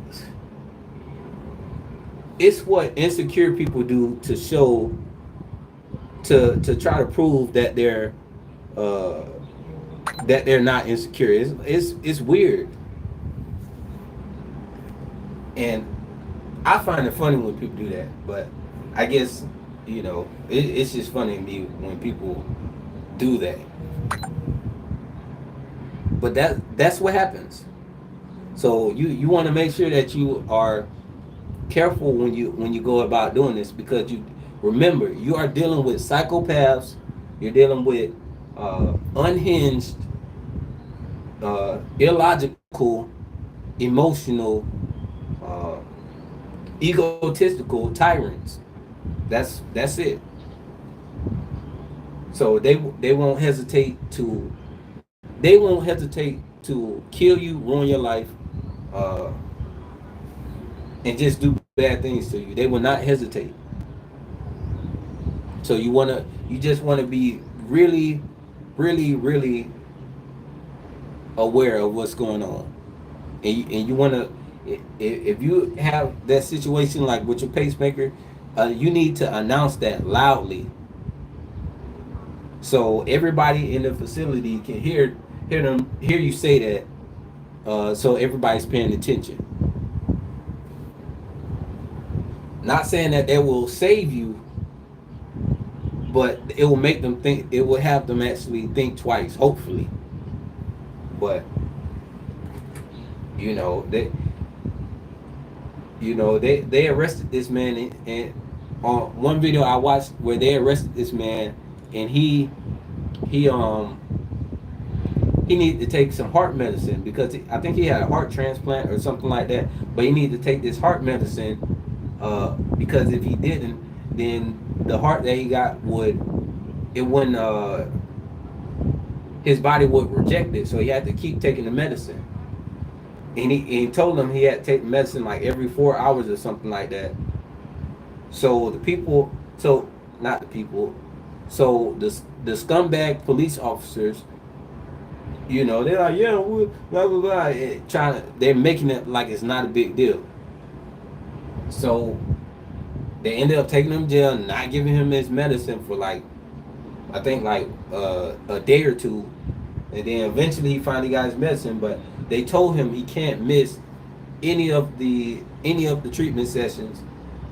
it's what insecure people do to show to try to prove uh that they're not insecure. It's weird, and I find it funny when people do that. But I guess it's just funny to me when people do that. But that's what happens. So you want to make sure that you are careful when you go about doing this, because you remember you are dealing with psychopaths. You're dealing with unhinged, illogical, emotional, uh, egotistical tyrants. That's it. So they won't hesitate to kill you, ruin your life, uh, and just do bad things to you. They will not hesitate. So you just wanna be really, really, really aware of what's going on, and you wanna, if you have that situation like with your pacemaker, you need to announce that loudly so everybody in the facility can hear you say that, so everybody's paying attention. Not saying that they will save you, but it will make them think. It will have them actually think twice, hopefully. But you know they they arrested this man, and on one video I watched where they arrested this man, and he he needed to take some heart medicine because I think he had a heart transplant or something like that. But he needed to take this heart medicine, because if he didn't, then the heart that he got wouldn't his body would reject it. So he had to keep taking the medicine. And he told him he had to take medicine like every 4 hours or something like that. So not the people, so the scumbag police officers, they're like, yeah, blah blah blah, they're making it like it's not a big deal. So they ended up taking him to jail, not giving him his medicine for like, I think like a day or two, and then eventually he finally got his medicine. But they told him he can't miss any of the treatment sessions,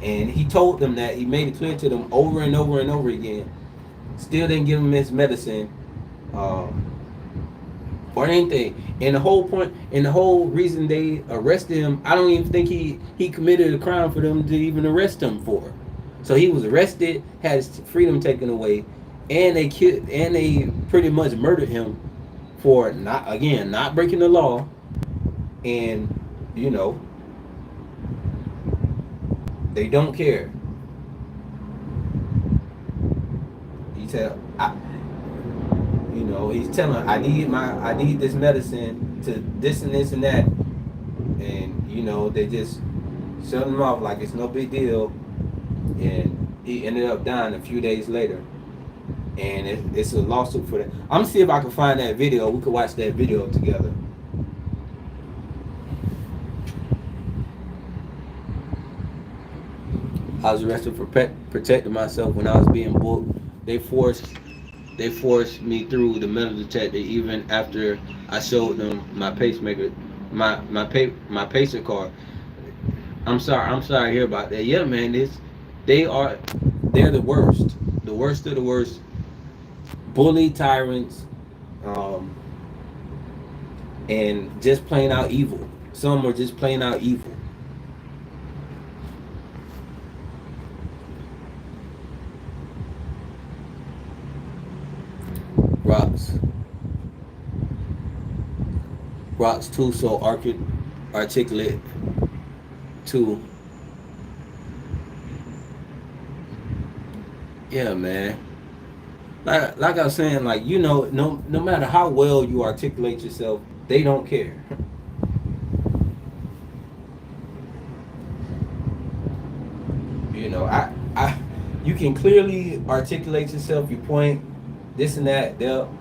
and he told them that. He made it clear to them over and over and over again. Still didn't give him his medicine, or anything. And the whole point and the whole reason they arrested him, I don't even think he committed a crime for them to even arrest him for. So he was arrested, had his freedom taken away, and they pretty much murdered him for not breaking the law. And they don't care. He said, he's telling her, I need this medicine, to this and this and that, and you know they just shut him off like it's no big deal, and he ended up dying a few days later. And it's a lawsuit for that. I'm gonna see if I can find that video. We could watch that video together. I was arrested for protecting myself when I was being booked. They forced me through the metal detector even after I showed them my pacemaker, my pacer card. I'm sorry to hear about that. Yeah, man, they are they're the worst of the worst, bully tyrants, um, and just plain out evil. Some are just plain out evil. Rocks, rocks too so articulate too. Yeah, man. Like I was saying, like you know, no matter how well you articulate yourself, they don't care. You know, you can clearly articulate yourself. You point this and that. They'll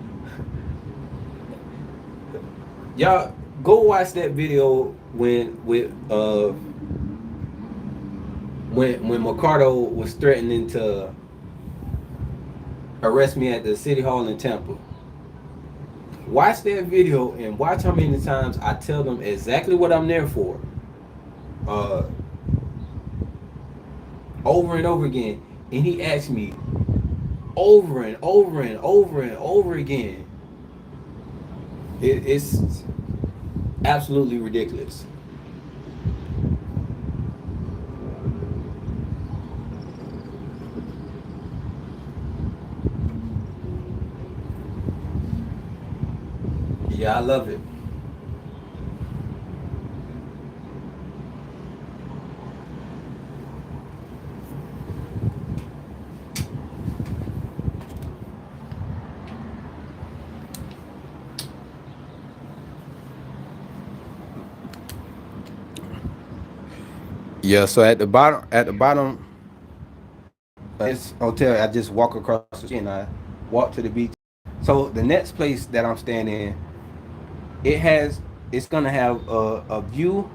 y'all go watch that video when Mercado was threatening to arrest me at the city hall in Tampa. Watch that video and watch how many times I tell them exactly what I'm there for. Uh, Over and over again. And he asked me over and over and over and over again. It's absolutely ridiculous. Yeah, I love it. Yeah, so at the bottom this hotel, I just walk across the street and I walk to the beach. So the next place that I'm staying in, it's gonna have a view,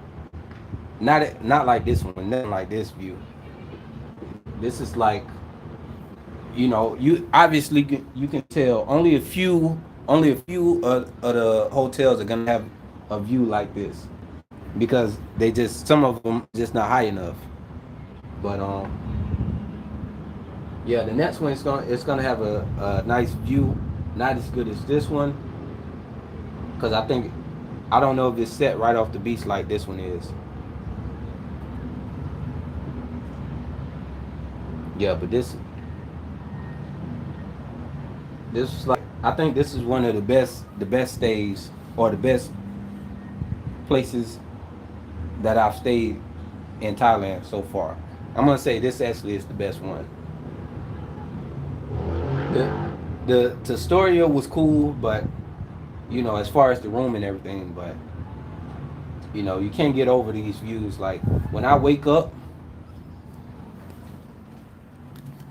not like this one, nothing like this view. This is like, you know, you obviously you can tell only a few of the hotels are gonna have a view like this because they just some of them just not high enough. But yeah, the next one it's gonna have a nice view, not as good as this one, because I don't know if it's set right off the beach like this one is. Yeah, but this is like I think this is one of the best stays or the best places that I've stayed in Thailand so far. I'm gonna say this actually is the best one. The Astoria was cool, but you know, as far as the room and everything, but you know, you can't get over these views. Like when I wake up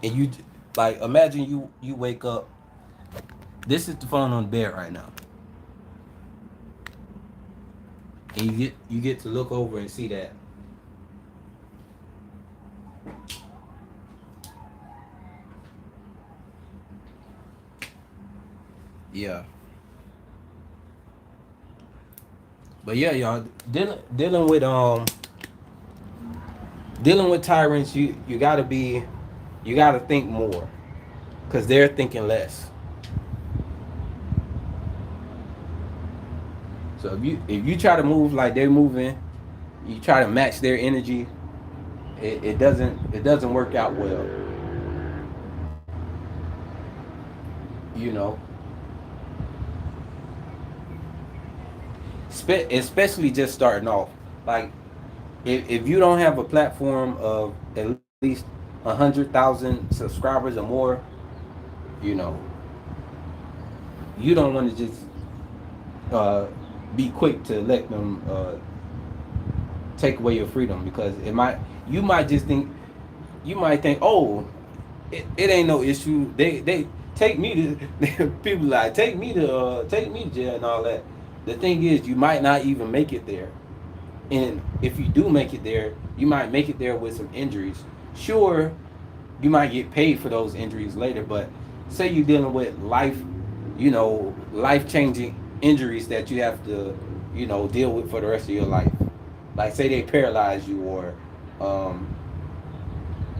and you like imagine you wake up. This is the phone on the bed right now, and you get to look over and see that. Yeah, but yeah, y'all dealing with tyrants. You gotta think more, cause they're thinking less. So if you try to move like they're moving, you try to match their energy. It doesn't work out well. You know, especially just starting off. Like if you don't have a platform of at least 100,000 subscribers or more, you know, you don't want to just uh, be quick to let them take away your freedom, because you might just think, oh, it ain't no issue. They take me to people like take me to jail and all that. The thing is, you might not even make it there, and if you do make it there, you might make it there with some injuries. Sure, you might get paid for those injuries later, but say you're dealing with life changing injuries that you have to, deal with for the rest of your life. Like say they paralyze you, or um,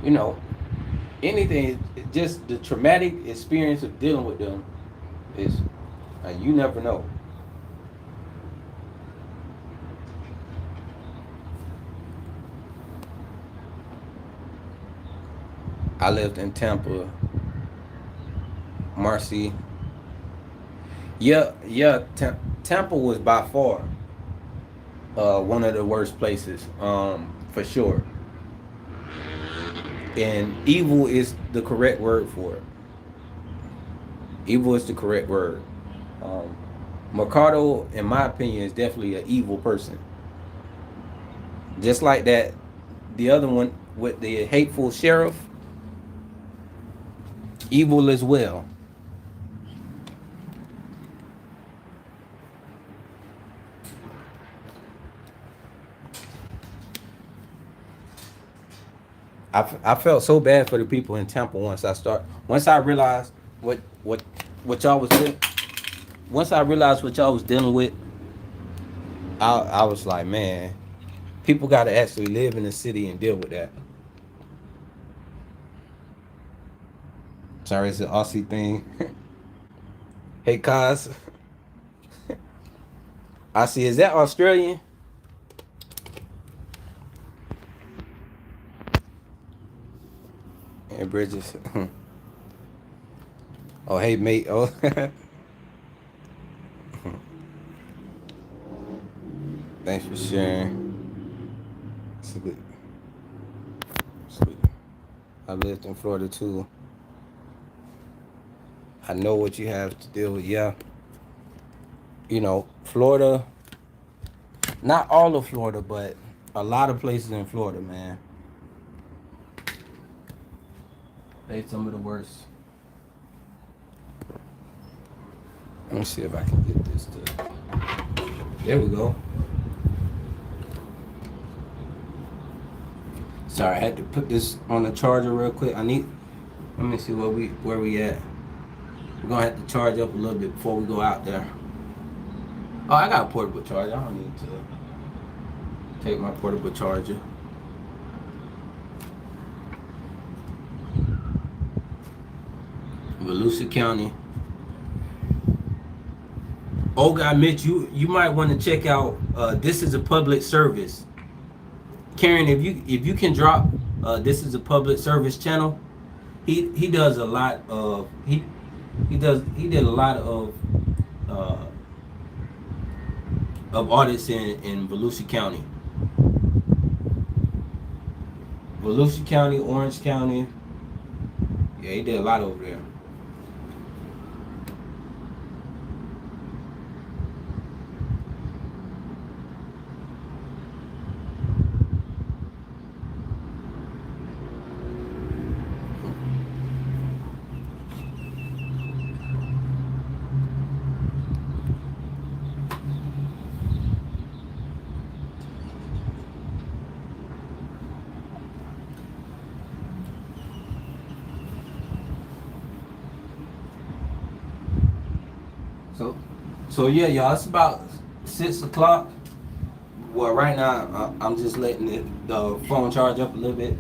you know, anything. Just the traumatic experience of dealing with them is, you never know. I lived in Tampa, Marcy. Yeah, yeah. Tampa was by far one of the worst places, for sure. And evil is the correct word for it. Evil is the correct word. Um, Mercado, in my opinion, is definitely an evil person. Just like that, the other one with the hateful sheriff, evil as well. I felt so bad for the people in Tampa once I realized what what what y'all was doing. Once I realized what y'all was dealing with, I was like, man, people got to actually live in the city and deal with that. Sorry, it's an Aussie thing. Hey, Kaz, I see. Is that Australian? And Bridges. Oh, hey, mate. Oh, thanks for sharing. Sleep. Sleep. I lived in Florida too. I know what you have to deal with. Yeah, Florida. Not all of Florida, but a lot of places in Florida, man. They some of the worst. Let me see if I can get this to. There we go. Sorry, I had to put this on the charger real quick. Let me see where we at. We're gonna have to charge up a little bit before we go out there. Oh, I got a portable charger. I don't need to take my portable charger. Volusia County. Oh God, Mitch, you might want to check out. This is a public service. Karen, if you can drop. This is a public service channel. He does a lot of he did a lot uh, of audits in Volusia County. Volusia County, Orange County. Yeah, he did a lot over there. So, so yeah, y'all. It's about 6 o'clock. Well, right now I'm just letting the phone charge up a little bit,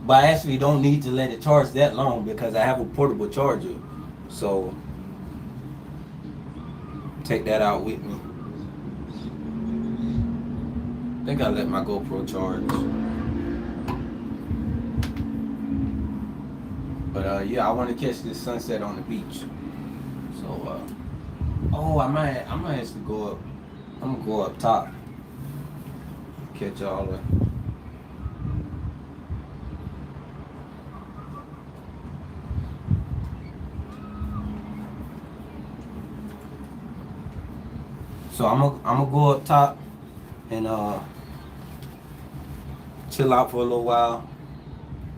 but I actually don't need to let it charge that long because I have a portable charger. So take that out with me. I think I let my GoPro charge. But yeah, I want to catch this sunset on the beach. So oh, I might actually go up. I'm gonna go up top. Catch y'all. So I'm gonna go up top and chill out for a little while.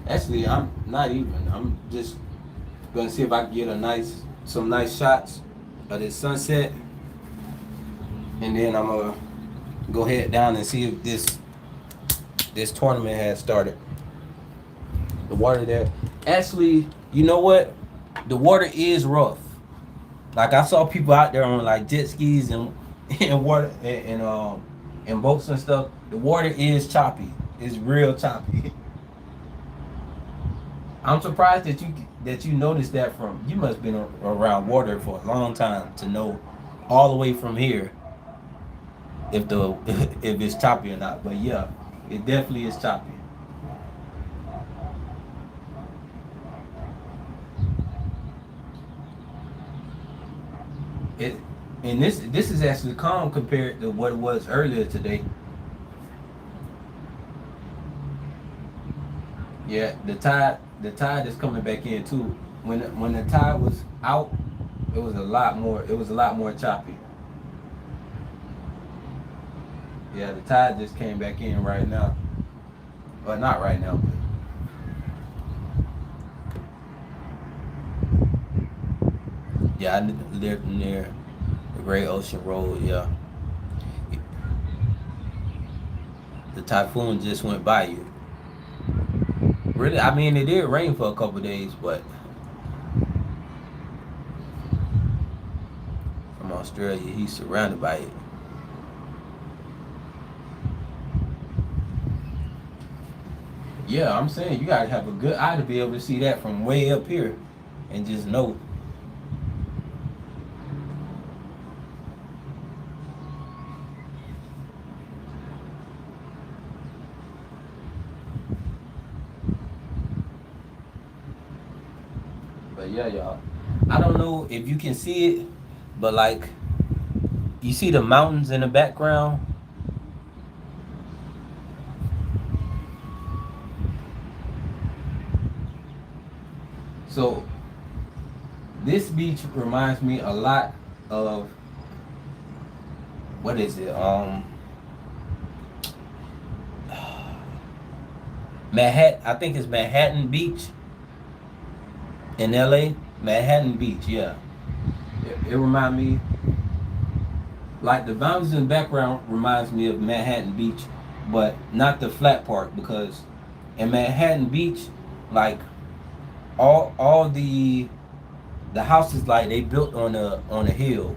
Actually, I'm not even. I'm just gonna see if I can get some nice shots of this sunset, and then I'm gonna go head down and see if this tournament has started. The water there, actually, you know what? The water is rough. Like I saw people out there on like jet skis and and water and boats and stuff. The water is choppy. It's real choppy. I'm surprised that you noticed that from you must have been around water for a long time to know all the way from here if the if it's choppy or not. But yeah, it definitely is choppy. It and this is actually calm compared to what it was earlier today. Yeah, the tide is coming back in too. When the tide was out, it was a lot more choppy. Yeah, the tide just came back in right now. Well, not right now, but yeah, I live near the Great Ocean Road. Yeah, the typhoon just went by you. Really, I mean, it did rain for a couple days, but from Australia, he's surrounded by it. Yeah, I'm saying you gotta have a good eye to be able to see that from way up here, and just know. But yeah, y'all. I don't know if you can see it, but like you see the mountains in the background. So this beach reminds me a lot of what is it? Manhattan. I think it's Manhattan Beach in LA. Manhattan Beach. Yeah. It reminds me like the mountains in the background reminds me of Manhattan Beach, but not the flat part because in Manhattan Beach, like all the houses like they built on a hill.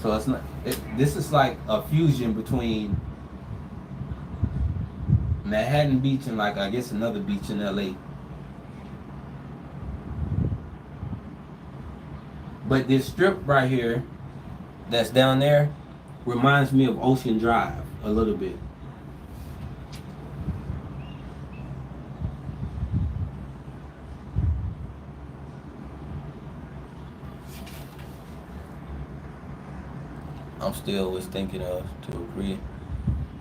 So it's not. This is like a fusion between Manhattan Beach and like I guess another beach in LA. But this strip right here that's down there reminds me of Ocean Drive a little bit. I'm still was thinking of to agree.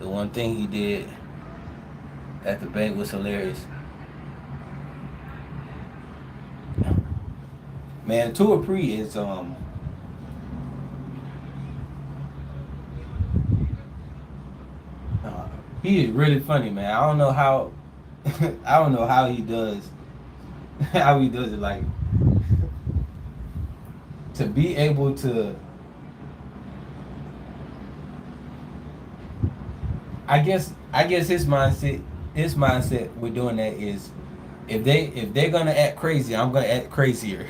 The one thing he did at the bank was hilarious. Man, Tour Pre is he is really funny, man. I don't know how I don't know how he does how he does it like to be able to I guess his mindset with doing that is if they're gonna act crazy, I'm gonna act crazier.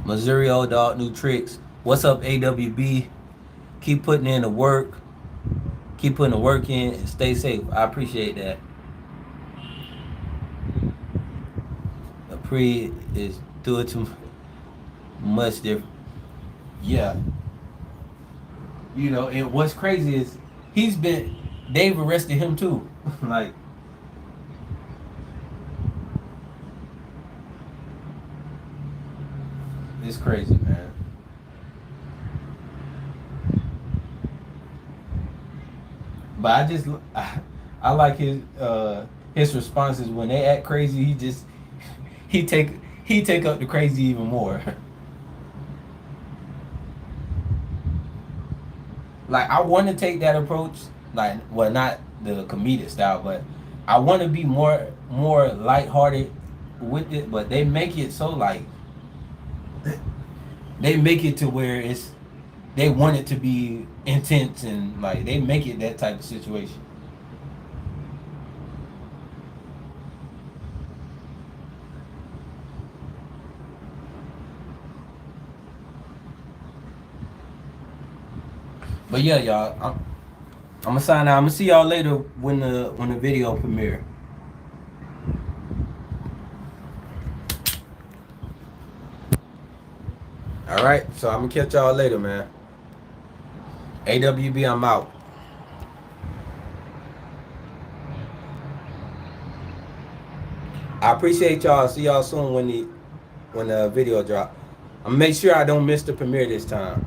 Missouri old dog, new tricks. What's up, AWB? Keep putting in the work. Keep putting the work in and stay safe. I appreciate that. The pre is doing too much different. Yeah. You know, and what's crazy is they've arrested him too. Like, it's crazy, man. But I like his responses when they act crazy. He take he take up the crazy even more. Like I want to take that approach, like well, not the comedic style, but I want to be more lighthearted with it. But they make it so like they make it to where they want it to be intense and like they make it that type of situation. But yeah, y'all, I'm gonna sign out. I'm gonna see y'all later when the video premiere. All right, so I'm gonna catch y'all later, man. AWB, I'm out. I appreciate y'all. See y'all soon when the video drop. I'm gonna make sure I don't miss the premiere this time.